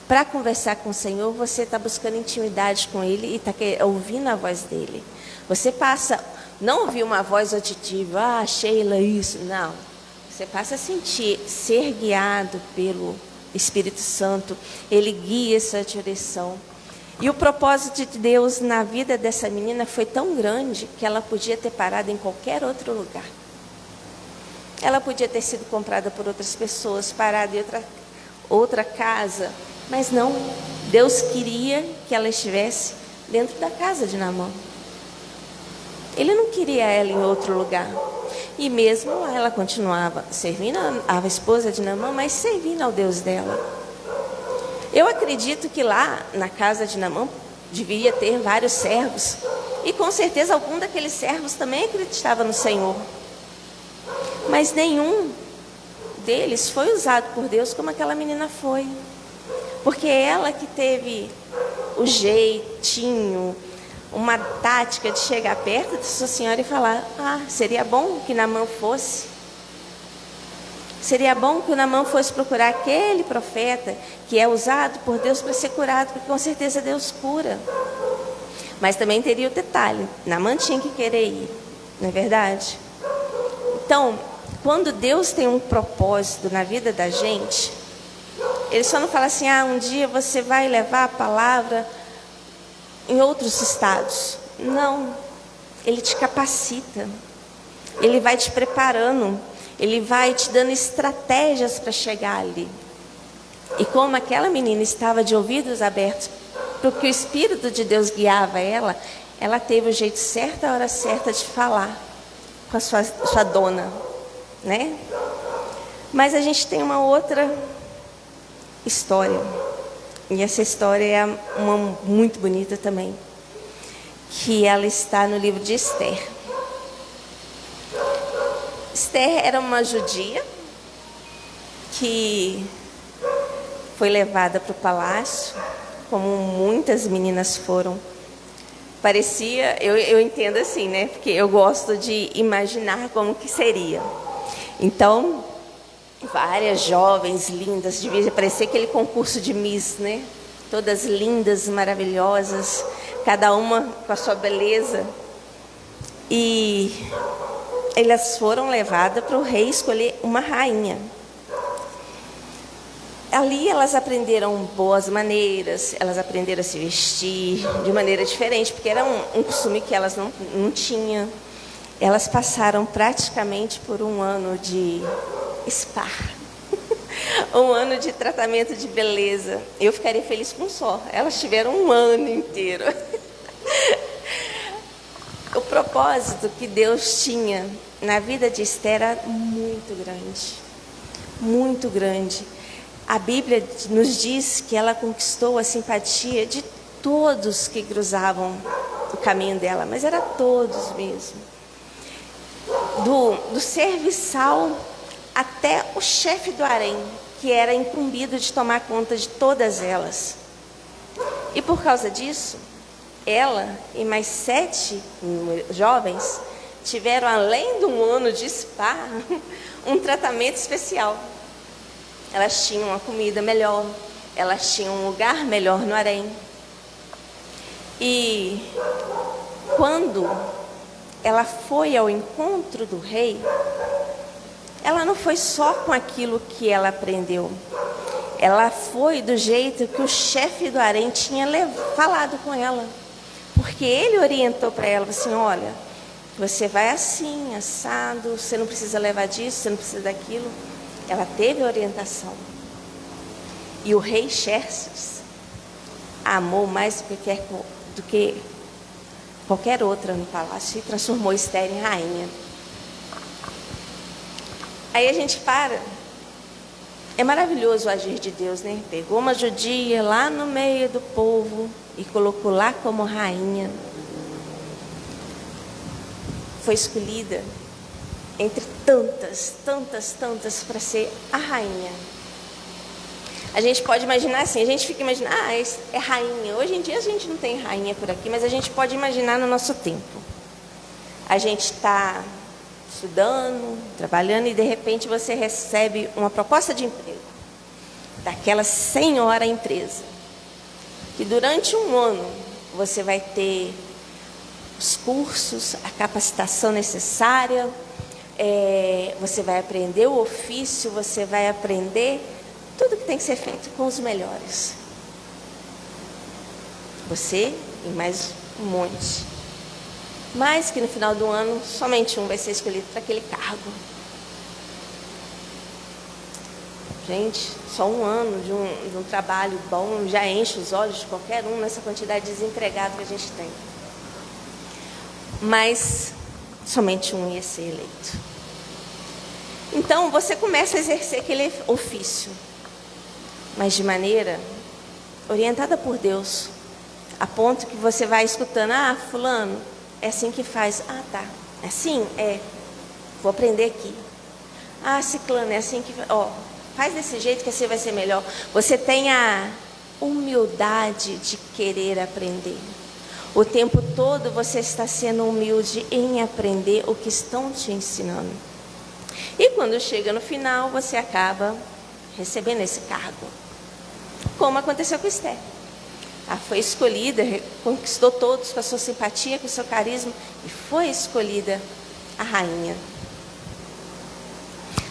para conversar com o Senhor, você está buscando intimidade com Ele e está ouvindo a voz dEle. Você passa, não ouvir uma voz auditiva, Sheila, isso, não. Você passa a sentir, ser guiado pelo Espírito Santo. Ele guia essa direção. E o propósito de Deus na vida dessa menina foi tão grande que ela podia ter parado em qualquer outro lugar. Ela podia ter sido comprada por outras pessoas, parada em outra casa, mas não. Deus queria que ela estivesse dentro da casa de Naamã. Ele não queria ela em outro lugar. E mesmo ela continuava servindo a esposa de Naamã, mas servindo ao Deus dela. Eu acredito que lá na casa de Naamã deveria ter vários servos. E com certeza algum daqueles servos também acreditava no Senhor. Mas nenhum deles foi usado por Deus como aquela menina foi. Porque ela que teve o jeitinho, uma tática de chegar perto de sua senhora e falar: seria bom que Naamã fosse. Seria bom que o Naamã fosse procurar aquele profeta que é usado por Deus para ser curado, porque com certeza Deus cura. Mas também teria o detalhe: Naamã tinha que querer ir, não é verdade? Então, quando Deus tem um propósito na vida da gente, Ele só não fala assim: um dia você vai levar a palavra em outros estados. Não. Ele te capacita. Ele vai te preparando. Ele vai te dando estratégias para chegar ali. E como aquela menina estava de ouvidos abertos, porque o Espírito de Deus guiava ela, ela teve o jeito certo, a hora certa de falar com a sua dona, né? Mas a gente tem uma outra história. E essa história é uma muito bonita também, que ela está no livro de Esther. Esther era uma judia que foi levada para o palácio, como muitas meninas foram. Parecia, eu entendo assim, né? Porque eu gosto de imaginar como que seria. Então, várias jovens lindas, devia parecer aquele concurso de Miss, né? Todas lindas, maravilhosas, cada uma com a sua beleza. E elas foram levadas para o rei escolher uma rainha. Ali elas aprenderam boas maneiras, elas aprenderam a se vestir de maneira diferente, porque era um costume que elas não tinham. Elas passaram praticamente por um ano de spa, um ano de tratamento de beleza. Eu ficaria feliz com só. Elas tiveram um ano inteiro. O propósito que Deus tinha na vida de Esther era muito grande, muito grande. A Bíblia nos diz que ela conquistou a simpatia de todos que cruzavam o caminho dela, mas era todos mesmo. Do serviçal até o chefe do harém, que era incumbido de tomar conta de todas elas. E por causa disso, ela e mais 7 jovens tiveram, além de um ano de spa, um tratamento especial. Elas tinham uma comida melhor, elas tinham um lugar melhor no harém. E quando ela foi ao encontro do rei, ela não foi só com aquilo que ela aprendeu. Ela foi do jeito que o chefe do harém tinha falado com ela. Porque ele orientou para ela, assim: olha, você vai assim, assado, você não precisa levar disso, você não precisa daquilo. Ela teve orientação. E o rei Xerxes a amou mais do que qualquer outra no palácio e transformou Esther em rainha. Aí a gente para. É maravilhoso o agir de Deus, né? Pegou uma judia lá no meio do povo e colocou lá como rainha. Foi escolhida entre tantas para ser a rainha. A gente pode imaginar assim, a gente fica imaginando, é rainha. Hoje em dia a gente não tem rainha por aqui, mas a gente pode imaginar no nosso tempo. A gente está estudando, trabalhando, e de repente você recebe uma proposta de emprego daquela senhora empresa, que durante um ano você vai ter os cursos, a capacitação necessária, você vai aprender o ofício, você vai aprender tudo que tem que ser feito com os melhores. Você e mais um monte. Mas que no final do ano, somente um vai ser escolhido para aquele cargo. Gente, só um ano de um trabalho bom já enche os olhos de qualquer um nessa quantidade de desempregados que a gente tem. Mas somente um ia ser eleito. Então, você começa a exercer aquele ofício, mas de maneira orientada por Deus, a ponto que você vai escutando: ah, fulano, é assim que faz. Ah, tá, é assim? Vou aprender aqui. Ah, ciclano, é assim que faz. Faz desse jeito que assim vai ser melhor. Você tem a humildade de querer aprender. O tempo todo você está sendo humilde em aprender o que estão te ensinando. E quando chega no final, você acaba recebendo esse cargo. Como aconteceu com Esther. Ela foi escolhida, conquistou todos com a sua simpatia, com o seu carisma, e foi escolhida a rainha.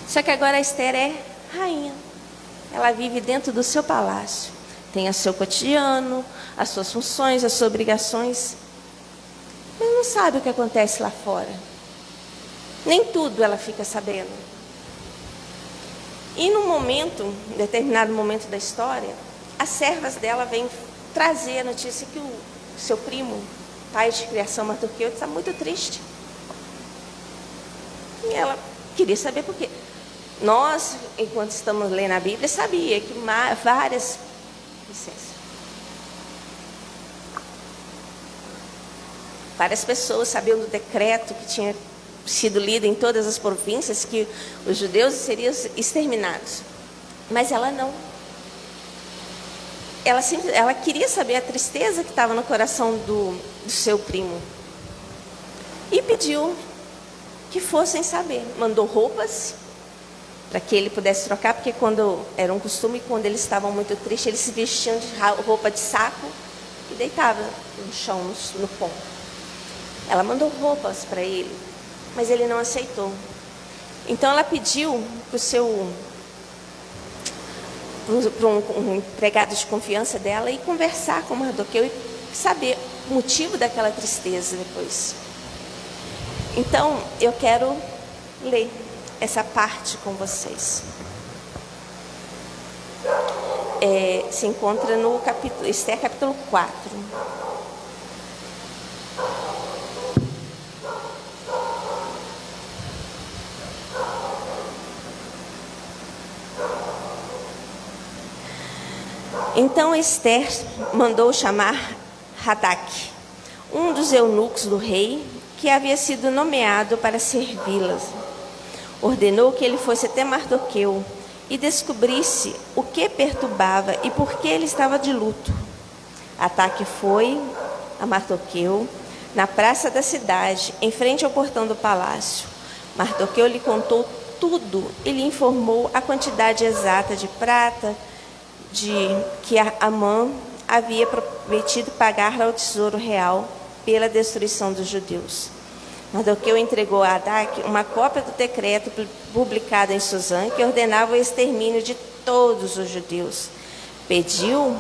Só que agora a Esther é rainha. Ela vive dentro do seu palácio. Tem o seu cotidiano, as suas funções, as suas obrigações. Mas não sabe o que acontece lá fora. Nem tudo ela fica sabendo. E num determinado momento da história, as servas dela vêm trazer a notícia que o seu primo, pai de criação Mardoqueu, está muito triste. E ela queria saber por quê. Nós, enquanto estamos lendo a Bíblia, sabia que várias pessoas sabiam do decreto que tinha sido lido em todas as províncias, que os judeus seriam exterminados. Mas ela não. Ela queria saber a tristeza que estava no coração do seu primo. E pediu que fossem saber. Mandou roupas para que ele pudesse trocar, porque era um costume, quando eles estavam muito tristes, eles se vestiam de roupa de saco e deitavam no chão, no pó. Ela mandou roupas para ele, mas ele não aceitou. Então ela pediu para um empregado de confiança dela ir conversar com Mardoqueu e saber o motivo daquela tristeza depois. Então eu quero ler essa parte com vocês. Se encontra no Esther capítulo 4. Então Esther mandou chamar Hataque, um dos eunucos do rei, que havia sido nomeado para servi-las. Ordenou que ele fosse até Mardoqueu e descobrisse o que perturbava e por que ele estava de luto. Hataque foi a Mardoqueu na praça da cidade, em frente ao portão do palácio. Mardoqueu lhe contou tudo e lhe informou a quantidade exata de prata que Amã havia prometido pagar ao tesouro real pela destruição dos judeus. Mardoqueu entregou a Hataque uma cópia do decreto publicado em Susã, que ordenava o extermínio de todos os judeus. Pediu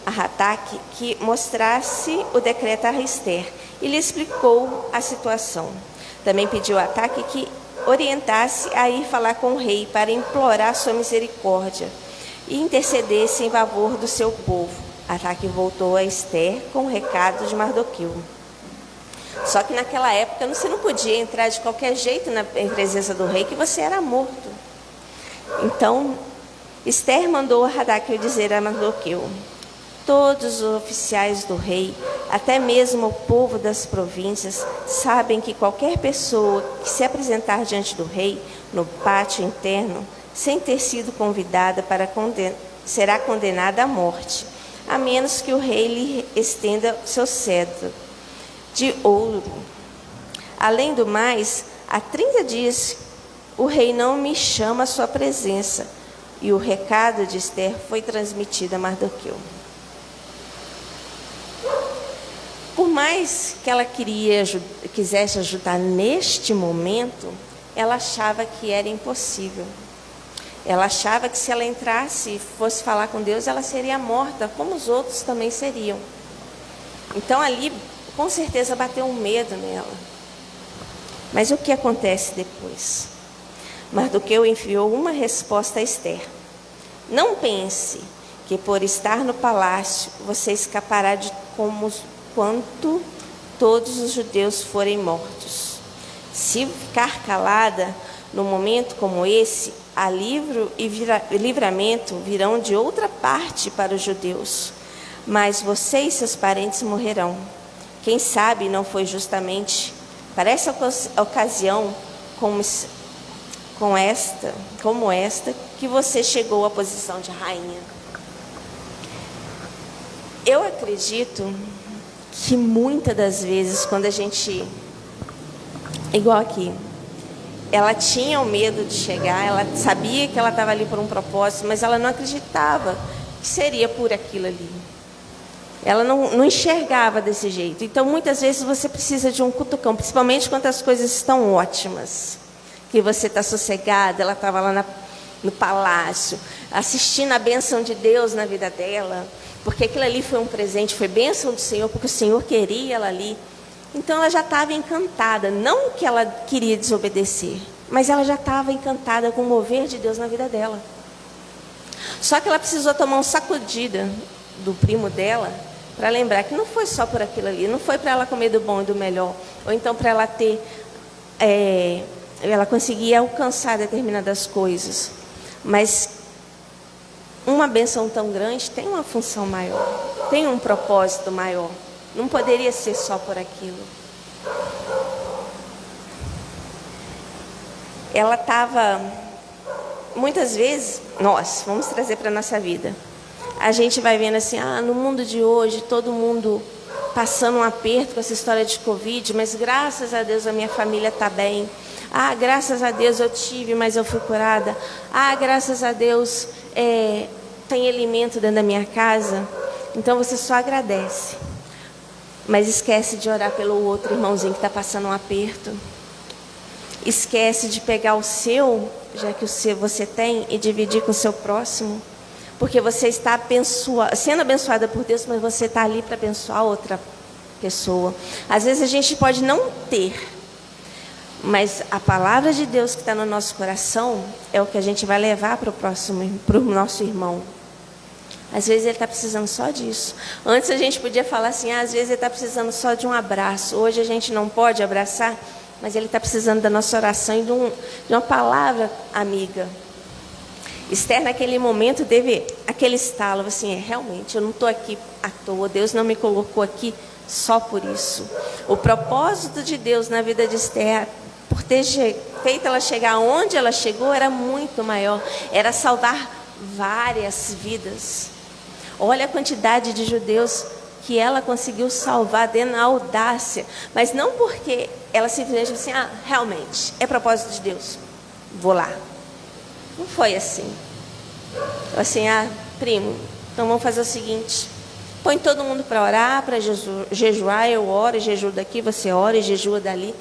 a Hataque que mostrasse o decreto a Esther e lhe explicou a situação. Também pediu a Hataque que orientasse a ir falar com o rei para implorar sua misericórdia e intercedesse em favor do seu povo. Hataque voltou a Esther com o recado de Mardoqueu. Só que naquela época você não podia entrar de qualquer jeito em presença do rei, que você era morto. Então, Esther mandou a Hataque dizer a Mardoqueu: todos os oficiais do rei, até mesmo o povo das províncias, sabem que qualquer pessoa que se apresentar diante do rei, no pátio interno, sem ter sido convidada será condenada à morte, a menos que o rei lhe estenda seu cetro de ouro. Além do mais, há 30 dias o rei não me chama à sua presença. E o recado de Esther foi transmitido a Mardoqueu. Por mais que ela quisesse ajudar neste momento, ela achava que era impossível. Ela achava que se ela entrasse e fosse falar com Deus, ela seria morta, como os outros também seriam. Então ali, com certeza, bateu um medo nela. Mas o que acontece depois? Mardoqueu enviou uma resposta a Esther. Não pense que por estar no palácio você escapará de quanto todos os judeus forem mortos. Se ficar calada num momento como esse, alívio e livramento virão de outra parte para os judeus, mas você e seus parentes morrerão. Quem sabe não foi justamente para essa ocasião como esta que você chegou à posição de rainha. Eu acredito que muitas das vezes, quando a gente, igual aqui, ela tinha o medo de chegar, ela sabia que ela estava ali por um propósito, mas ela não acreditava que seria por aquilo ali. Ela não enxergava desse jeito. Então, muitas vezes, você precisa de um cutucão, principalmente quando as coisas estão ótimas, que você está sossegada. Ela estava lá no palácio, assistindo a bênção de Deus na vida dela, porque aquilo ali foi um presente, foi bênção do Senhor, porque o Senhor queria ela ali. Então, ela já estava encantada, não que ela queria desobedecer, mas ela já estava encantada com o mover de Deus na vida dela. Só que ela precisou tomar uma sacudida do primo dela, para lembrar que não foi só por aquilo ali, não foi para ela comer do bom e do melhor, ou então para ela ter, ela conseguir alcançar determinadas coisas, mas uma bênção tão grande tem uma função maior, tem um propósito maior, não poderia ser só por aquilo. Ela estava, muitas vezes, vamos trazer para a nossa vida. A gente vai vendo assim, no mundo de hoje, todo mundo passando um aperto com essa história de Covid, mas graças a Deus a minha família está bem. Graças a Deus eu tive, mas eu fui curada. Graças a Deus tem alimento dentro da minha casa. Então você só agradece. Mas esquece de orar pelo outro irmãozinho que está passando um aperto. Esquece de pegar o seu, já que o seu você tem, e dividir com o seu próximo. Porque você está sendo abençoada por Deus, mas você está ali para abençoar outra pessoa. Às vezes a gente pode não ter, mas a palavra de Deus que está no nosso coração é o que a gente vai levar para o nosso irmão. Às vezes ele está precisando só disso. Antes a gente podia falar assim, às vezes ele está precisando só de um abraço. Hoje a gente não pode abraçar, mas ele está precisando da nossa oração e de uma palavra amiga. Esther, naquele momento, teve aquele estalo, assim, realmente, eu não estou aqui à toa, Deus não me colocou aqui só por isso. O propósito de Deus na vida de Esther, por ter feito ela chegar onde ela chegou, era muito maior, era salvar várias vidas. Olha a quantidade de judeus que ela conseguiu salvar dentro da audácia, mas não porque ela simplesmente assim, realmente, é propósito de Deus, vou lá. Não foi assim. Assim, primo, então vamos fazer o seguinte. Põe todo mundo para orar, para jejuar. Eu oro, jejuo daqui, você ora e jejua dali.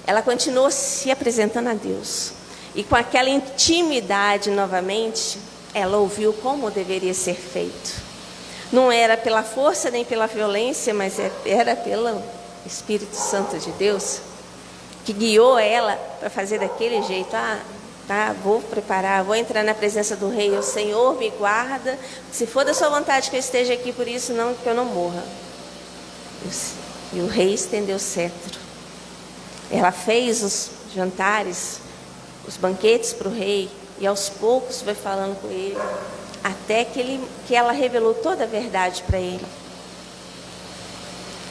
Ela continuou se apresentando a Deus. E com aquela intimidade novamente, ela ouviu como deveria ser feito. Não era pela força nem pela violência, mas era pelo Espírito Santo de Deus, que guiou ela para fazer daquele jeito. Vou preparar, vou entrar na presença do rei. O Senhor me guarda. Se for da sua vontade que eu esteja aqui, por isso não que eu não morra. E o rei estendeu o cetro. Ela fez os jantares, os banquetes para o rei, e aos poucos foi falando com ele, até que ela revelou toda a verdade para ele.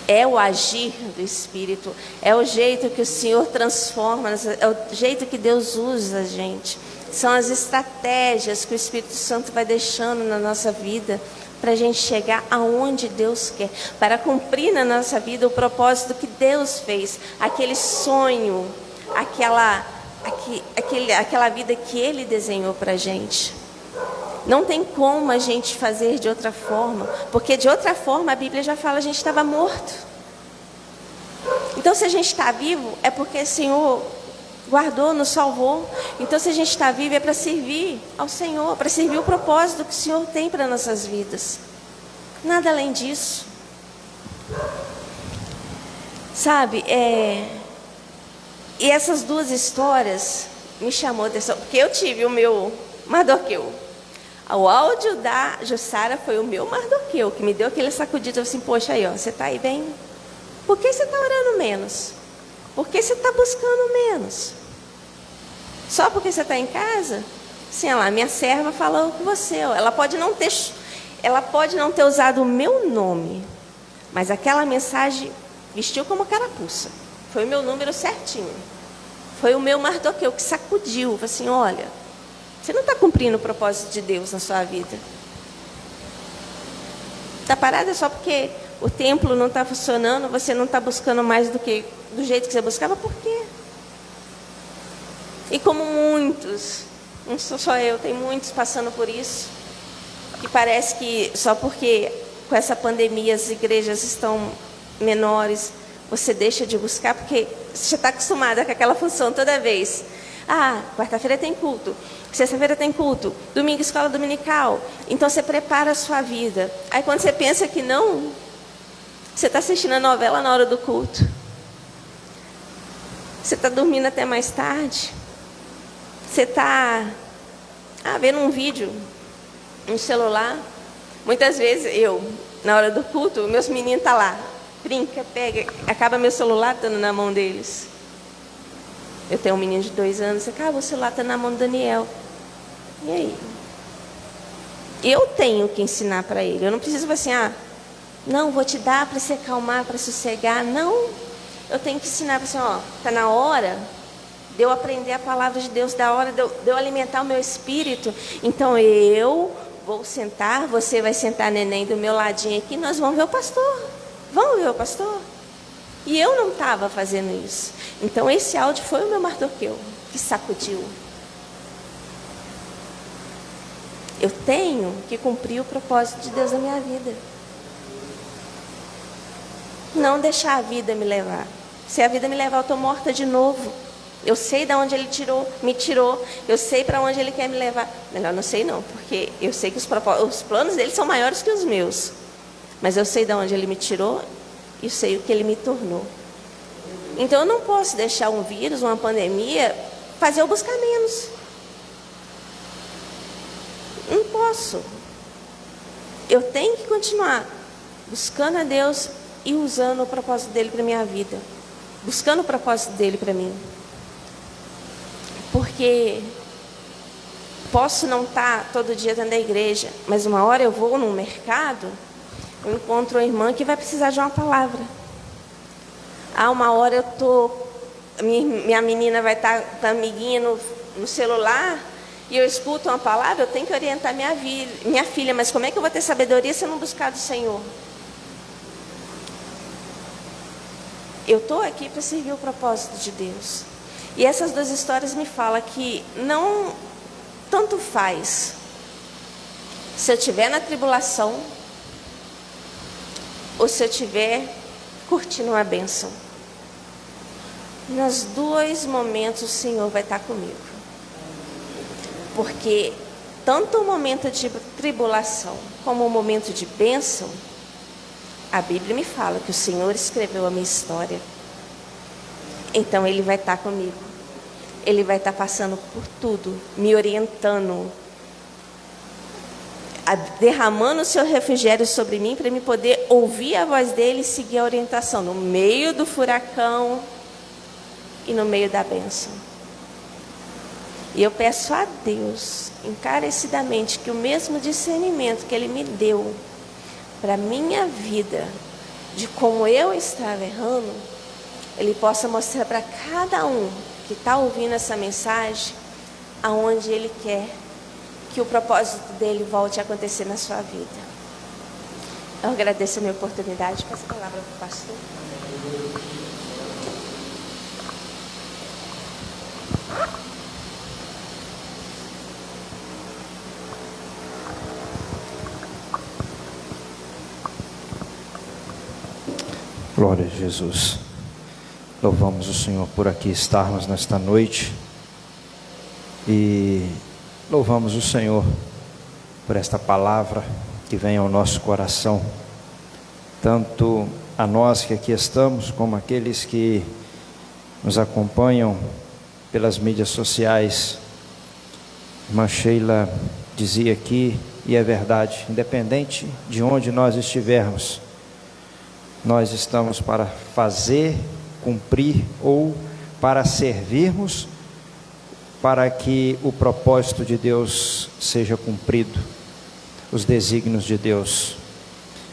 É o agir do Espírito, é o jeito que o Senhor transforma, é o jeito que Deus usa a gente. São as estratégias que o Espírito Santo vai deixando na nossa vida para a gente chegar aonde Deus quer, para cumprir na nossa vida o propósito que Deus fez, aquele sonho, aquela vida que Ele desenhou para a gente. Não tem como a gente fazer de outra forma, porque de outra forma a Bíblia já fala, a gente estava morto. Então, se a gente está vivo, é porque o Senhor guardou, nos salvou. Então, se a gente está vivo, é para servir ao Senhor, para servir o propósito que o Senhor tem para nossas vidas. Nada além disso. Sabe, e essas duas histórias me chamou a atenção, porque eu tive o meu Mardoqueu. O áudio da Jussara foi o meu Mardoqueu, que me deu aquele sacudido, assim, poxa, aí, ó, você está aí bem? Por que você está orando menos? Por que você está buscando menos? Só porque você está em casa? Sim, olha lá, minha serva falou com você, ó, ela pode não ter usado o meu nome, mas aquela mensagem vestiu como carapuça. Foi o meu número certinho. Foi o meu Mardoqueu que sacudiu. Falei assim, olha, você não está cumprindo o propósito de Deus na sua vida. Está parada só porque o templo não está funcionando, você não está buscando mais do jeito que você buscava, por quê? E como muitos, não sou só eu, tem muitos passando por isso, que parece que só porque com essa pandemia as igrejas estão menores, você deixa de buscar, porque você já está acostumada com aquela função toda vez. Ah, quarta-feira tem culto, sexta-feira tem culto, domingo escola dominical. Então você prepara a sua vida. Aí quando você pensa que não, você está assistindo a novela na hora do culto. Você está dormindo até mais tarde. Você está vendo um vídeo no celular. Muitas vezes na hora do culto, meus meninos estão lá. Brinca, pega, acaba meu celular estando na mão deles. Eu tenho um menino de 2 anos, acaba o celular está na mão do Daniel. E aí? Eu tenho que ensinar para ele. Eu não preciso assim, não, vou te dar para se acalmar, para sossegar. Não, eu tenho que ensinar para você, está na hora de eu aprender a palavra de Deus, da hora de eu alimentar o meu espírito. Então eu vou sentar, você vai sentar, neném, do meu ladinho aqui, nós vamos ver o pastor. Vamos ver o pastor? E eu não estava fazendo isso. Então esse áudio foi o meu Mardoqueu que sacudiu. Eu tenho que cumprir o propósito de Deus na minha vida. Não deixar a vida me levar. Se a vida me levar, eu estou morta de novo. Eu sei de onde Ele me tirou. Eu sei para onde Ele quer me levar. Melhor não sei não, porque eu sei que os planos dele são maiores que os meus. Mas eu sei de onde Ele me tirou e sei o que Ele me tornou. Então eu não posso deixar um vírus, uma pandemia, fazer eu buscar menos. Não posso. Eu tenho que continuar buscando a Deus e usando o propósito dEle para a minha vida. Buscando o propósito dEle para mim. Porque posso não estar todo dia dentro da igreja, mas uma hora eu vou no mercado, eu encontro uma irmã que vai precisar de uma palavra. Uma hora minha menina vai estar com a amiguinha no celular e eu escuto uma palavra, eu tenho que orientar minha filha, mas como é que eu vou ter sabedoria se eu não buscar do Senhor? Eu estou aqui para servir o propósito de Deus. E essas duas histórias me falam que não tanto faz se eu estiver na tribulação ou se eu estiver curtindo uma bênção. Nos dois momentos o Senhor vai estar comigo. Porque tanto o momento de tribulação como o momento de bênção, a Bíblia me fala que o Senhor escreveu a minha história. Então Ele vai estar comigo. Ele vai estar passando por tudo, me orientando, derramando o seu refrigério sobre mim para me poder ouvir a voz dele e seguir a orientação no meio do furacão e no meio da bênção. E eu peço a Deus encarecidamente que o mesmo discernimento que Ele me deu para a minha vida, de como eu estava errando, Ele possa mostrar para cada um que está ouvindo essa mensagem, aonde Ele quer que o propósito dele volte a acontecer na sua vida. Eu agradeço a minha oportunidade. Passo a palavra para o pastor. Glória a Jesus. Louvamos o Senhor por aqui estarmos nesta noite e louvamos o Senhor por esta palavra que vem ao nosso coração, tanto a nós que aqui estamos, como aqueles que nos acompanham pelas mídias sociais. Irmã Sheila dizia aqui, e é verdade, independente de onde nós estivermos, nós estamos para fazer, cumprir ou para servirmos, para que o propósito de Deus seja cumprido, os desígnios de Deus.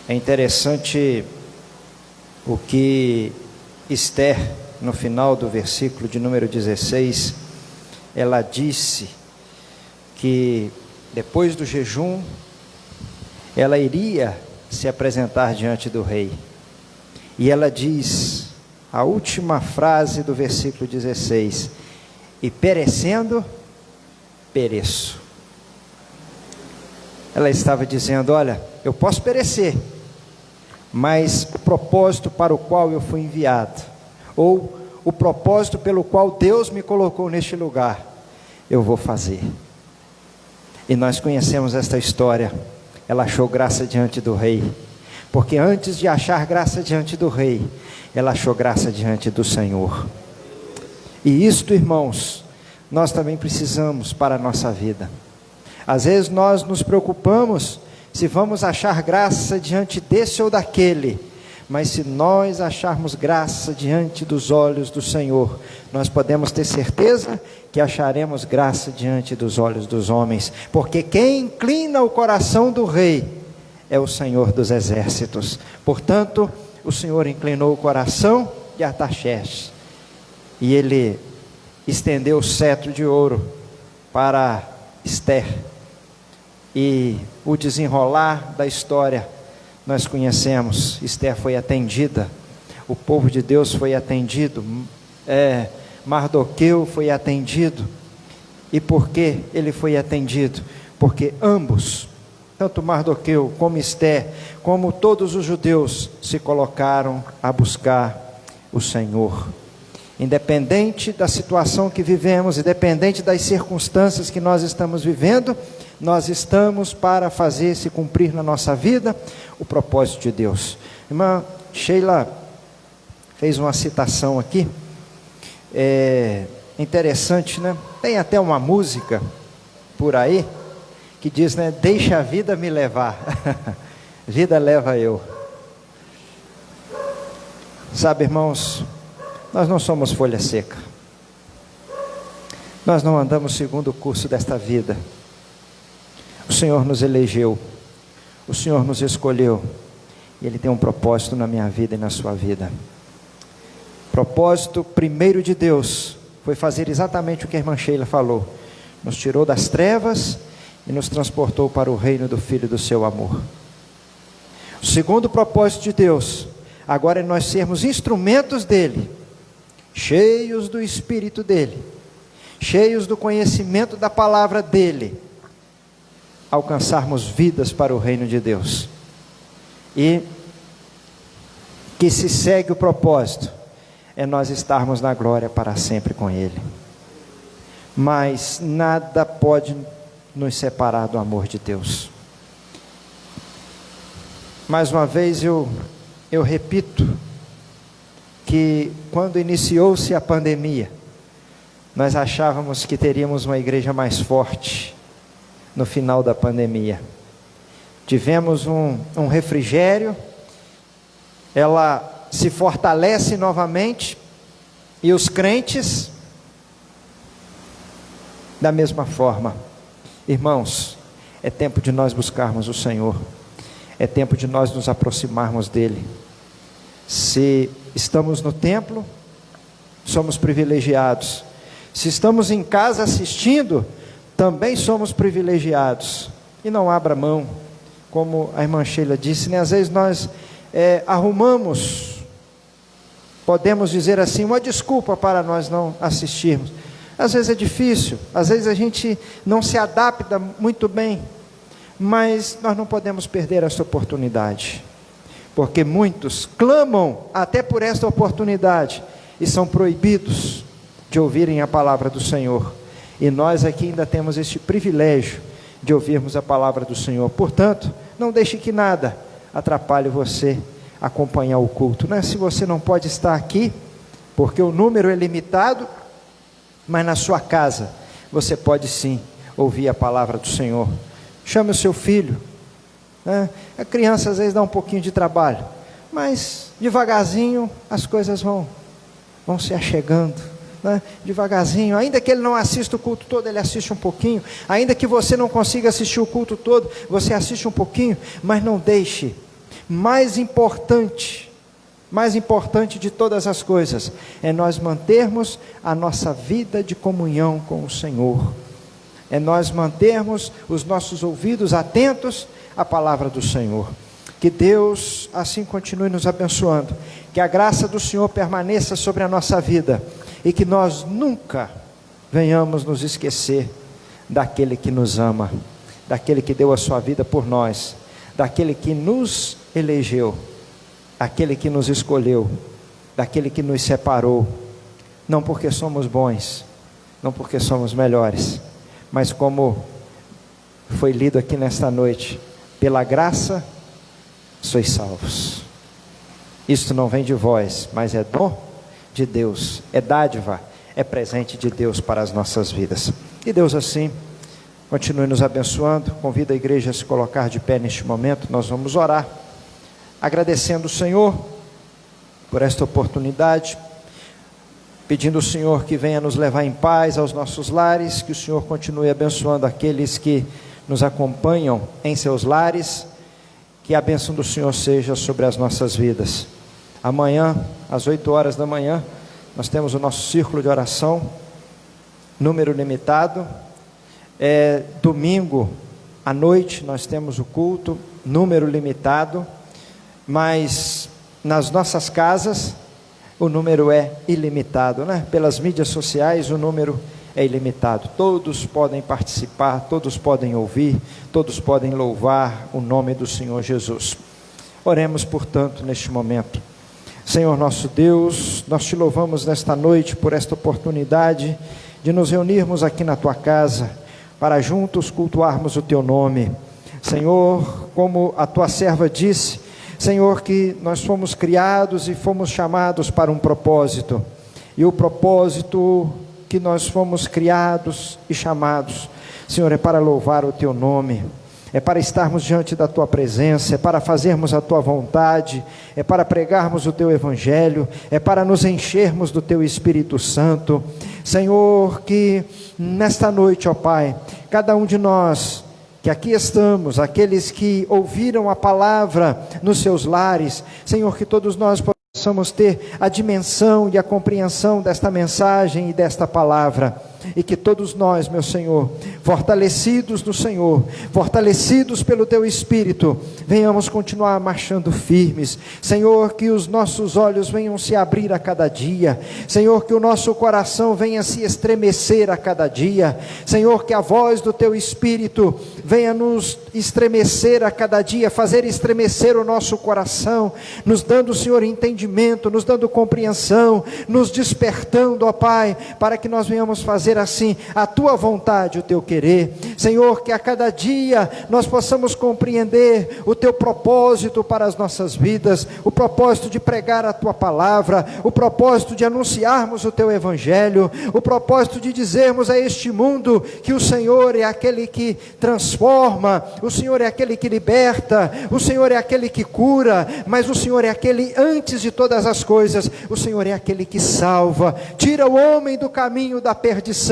É interessante o que Esther, no final do versículo de número 16, ela disse que depois do jejum, ela iria se apresentar diante do rei. E ela diz, a última frase do versículo 16, e perecendo, pereço. Ela estava dizendo, olha, eu posso perecer, mas o propósito para o qual eu fui enviado, ou o propósito pelo qual Deus me colocou neste lugar, eu vou fazer. E nós conhecemos esta história. Ela achou graça diante do rei, porque antes de achar graça diante do rei, ela achou graça diante do Senhor. E isto, irmãos, nós também precisamos para a nossa vida. Às vezes nós nos preocupamos se vamos achar graça diante desse ou daquele, mas se nós acharmos graça diante dos olhos do Senhor, nós podemos ter certeza que acharemos graça diante dos olhos dos homens, porque quem inclina o coração do rei é o Senhor dos exércitos. Portanto, o Senhor inclinou o coração de Artaxerxes, e ele estendeu o cetro de ouro para Esther, e o desenrolar da história nós conhecemos. Esther foi atendida, o povo de Deus foi atendido, Mardoqueu foi atendido. E por que ele foi atendido? Porque ambos, tanto Mardoqueu como Esther, como todos os judeus, se colocaram a buscar o Senhor. Independente da situação que vivemos, independente das circunstâncias que nós estamos vivendo, nós estamos para fazer se cumprir na nossa vida o propósito de Deus. Irmã Sheila fez uma citação aqui, interessante, né? Tem até uma música por aí que diz, né? Deixa a vida me levar, vida leva eu. Sabe, irmãos, nós não somos folha seca, nós não andamos segundo o curso desta vida. O Senhor nos elegeu, o Senhor nos escolheu, e Ele tem um propósito na minha vida e na sua vida. Propósito primeiro de Deus foi fazer exatamente o que a irmã Sheila falou, nos tirou das trevas e nos transportou para o reino do Filho do seu amor. O segundo propósito de Deus agora é nós sermos instrumentos dEle, cheios do Espírito dEle, cheios do conhecimento da palavra dEle, alcançarmos vidas para o reino de Deus. E que se segue o propósito é nós estarmos na glória para sempre com Ele. Mas nada pode nos separar do amor de Deus. Mais uma vez eu repito que quando iniciou-se a pandemia, nós achávamos que teríamos uma igreja mais forte no final da pandemia. Tivemos um refrigério, ela se fortalece novamente, e os crentes da mesma forma. Irmãos, é tempo de nós buscarmos o Senhor, é tempo de nós nos aproximarmos dEle. Se estamos no templo, somos privilegiados. Se estamos em casa assistindo, também somos privilegiados. E não abra mão, como a irmã Sheila disse, né? Às vezes nós arrumamos, podemos dizer assim, uma desculpa para nós não assistirmos. Às vezes é difícil, às vezes a gente não se adapta muito bem, mas nós não podemos perder essa oportunidade, porque muitos clamam até por esta oportunidade e são proibidos de ouvirem a palavra do Senhor. E nós aqui ainda temos este privilégio de ouvirmos a palavra do Senhor. Portanto, não deixe que nada atrapalhe você acompanhar o culto, né? Se você não pode estar aqui, porque o número é limitado, mas na sua casa você pode sim ouvir a palavra do Senhor. Chame o seu filho, né? A criança às vezes dá um pouquinho de trabalho, mas devagarzinho as coisas vão se achegando, né? Devagarzinho, ainda que ele não assista o culto todo, ele assiste um pouquinho. Ainda que você não consiga assistir o culto todo, você assiste um pouquinho. Mas não deixe, mais importante de todas as coisas, é nós mantermos a nossa vida de comunhão com o Senhor, é nós mantermos os nossos ouvidos atentos à palavra do Senhor. Que Deus assim continue nos abençoando, que a graça do Senhor permaneça sobre a nossa vida, e que nós nunca venhamos nos esquecer daquele que nos ama, daquele que deu a sua vida por nós, daquele que nos elegeu, aquele que nos escolheu, daquele que nos separou, não porque somos bons, não porque somos melhores, mas como foi lido aqui nesta noite, pela graça sois salvos. Isto não vem de vós, mas é dom de Deus, é dádiva, é presente de Deus para as nossas vidas. E Deus assim continue nos abençoando. Convido a igreja a se colocar de pé neste momento. Nós vamos orar, agradecendo o Senhor por esta oportunidade, pedindo ao Senhor que venha nos levar em paz aos nossos lares, que o Senhor continue abençoando aqueles que nos acompanham em seus lares, que a bênção do Senhor seja sobre as nossas vidas. Amanhã, às 8 horas da manhã, nós temos o nosso círculo de oração, número limitado. Domingo à noite nós temos o culto, número limitado, mas nas nossas casas o número é ilimitado, né? Pelas mídias sociais o número é ilimitado, todos podem participar, todos podem ouvir, todos podem louvar o nome do Senhor Jesus. Oremos, portanto, neste momento. Senhor nosso Deus, nós te louvamos nesta noite por esta oportunidade de nos reunirmos aqui na tua casa, para juntos cultuarmos o teu nome. Senhor, como a tua serva disse, Senhor, que nós fomos criados e fomos chamados para um propósito, e o propósito que nós fomos criados e chamados, Senhor, é para louvar o teu nome, é para estarmos diante da tua presença, é para fazermos a tua vontade, é para pregarmos o teu evangelho, é para nos enchermos do teu Espírito Santo. Senhor, que nesta noite, ó Pai, cada um de nós que aqui estamos, aqueles que ouviram a palavra nos seus lares, Senhor, que todos nós possamos ter a dimensão e a compreensão desta mensagem e desta palavra, e que todos nós, meu Senhor, fortalecidos no Senhor, fortalecidos pelo teu Espírito, venhamos continuar marchando firmes. Senhor, que os nossos olhos venham se abrir a cada dia, Senhor, que o nosso coração venha se estremecer a cada dia, Senhor, que a voz do teu Espírito venha nos estremecer a cada dia, fazer estremecer o nosso coração, nos dando, Senhor, entendimento, nos dando compreensão, nos despertando, ó Pai, para que nós venhamos fazer assim a tua vontade, o teu querer. Senhor, que a cada dia nós possamos compreender o teu propósito para as nossas vidas, o propósito de pregar a tua palavra, o propósito de anunciarmos o teu evangelho, o propósito de dizermos a este mundo que o Senhor é aquele que transforma, o Senhor é aquele que liberta, o Senhor é aquele que cura, mas o Senhor é aquele, antes de todas as coisas, o Senhor é aquele que salva, tira o homem do caminho da perdição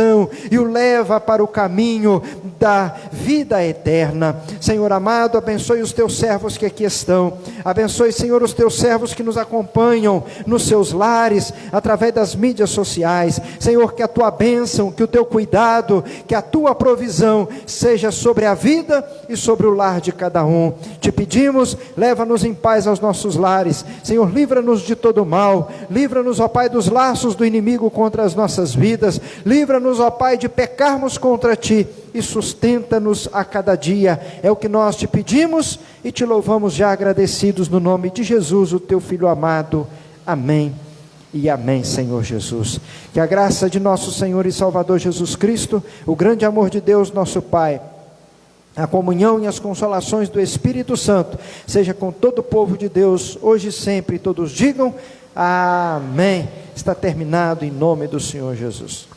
e o leva para o caminho da vida eterna. Senhor amado, abençoe os teus servos que aqui estão, abençoe, Senhor, os teus servos que nos acompanham nos seus lares, através das mídias sociais. Senhor, que a tua bênção, que o teu cuidado, que a tua provisão seja sobre a a vida e sobre o lar de cada um. Te pedimos, leva-nos em paz aos nossos lares. Senhor, livra-nos de todo mal. Livra-nos, ó Pai, dos laços do inimigo contra as nossas vidas. Livra-nos, ó Pai, de pecarmos contra Ti e sustenta-nos a cada dia. É o que nós te pedimos e te louvamos já agradecidos no nome de Jesus, o Teu Filho amado. Amém e amém, Senhor Jesus. Que a graça de nosso Senhor e Salvador Jesus Cristo, o grande amor de Deus nosso Pai, a comunhão e as consolações do Espírito Santo, seja com todo o povo de Deus, hoje e sempre. Todos digam amém. Está terminado em nome do Senhor Jesus.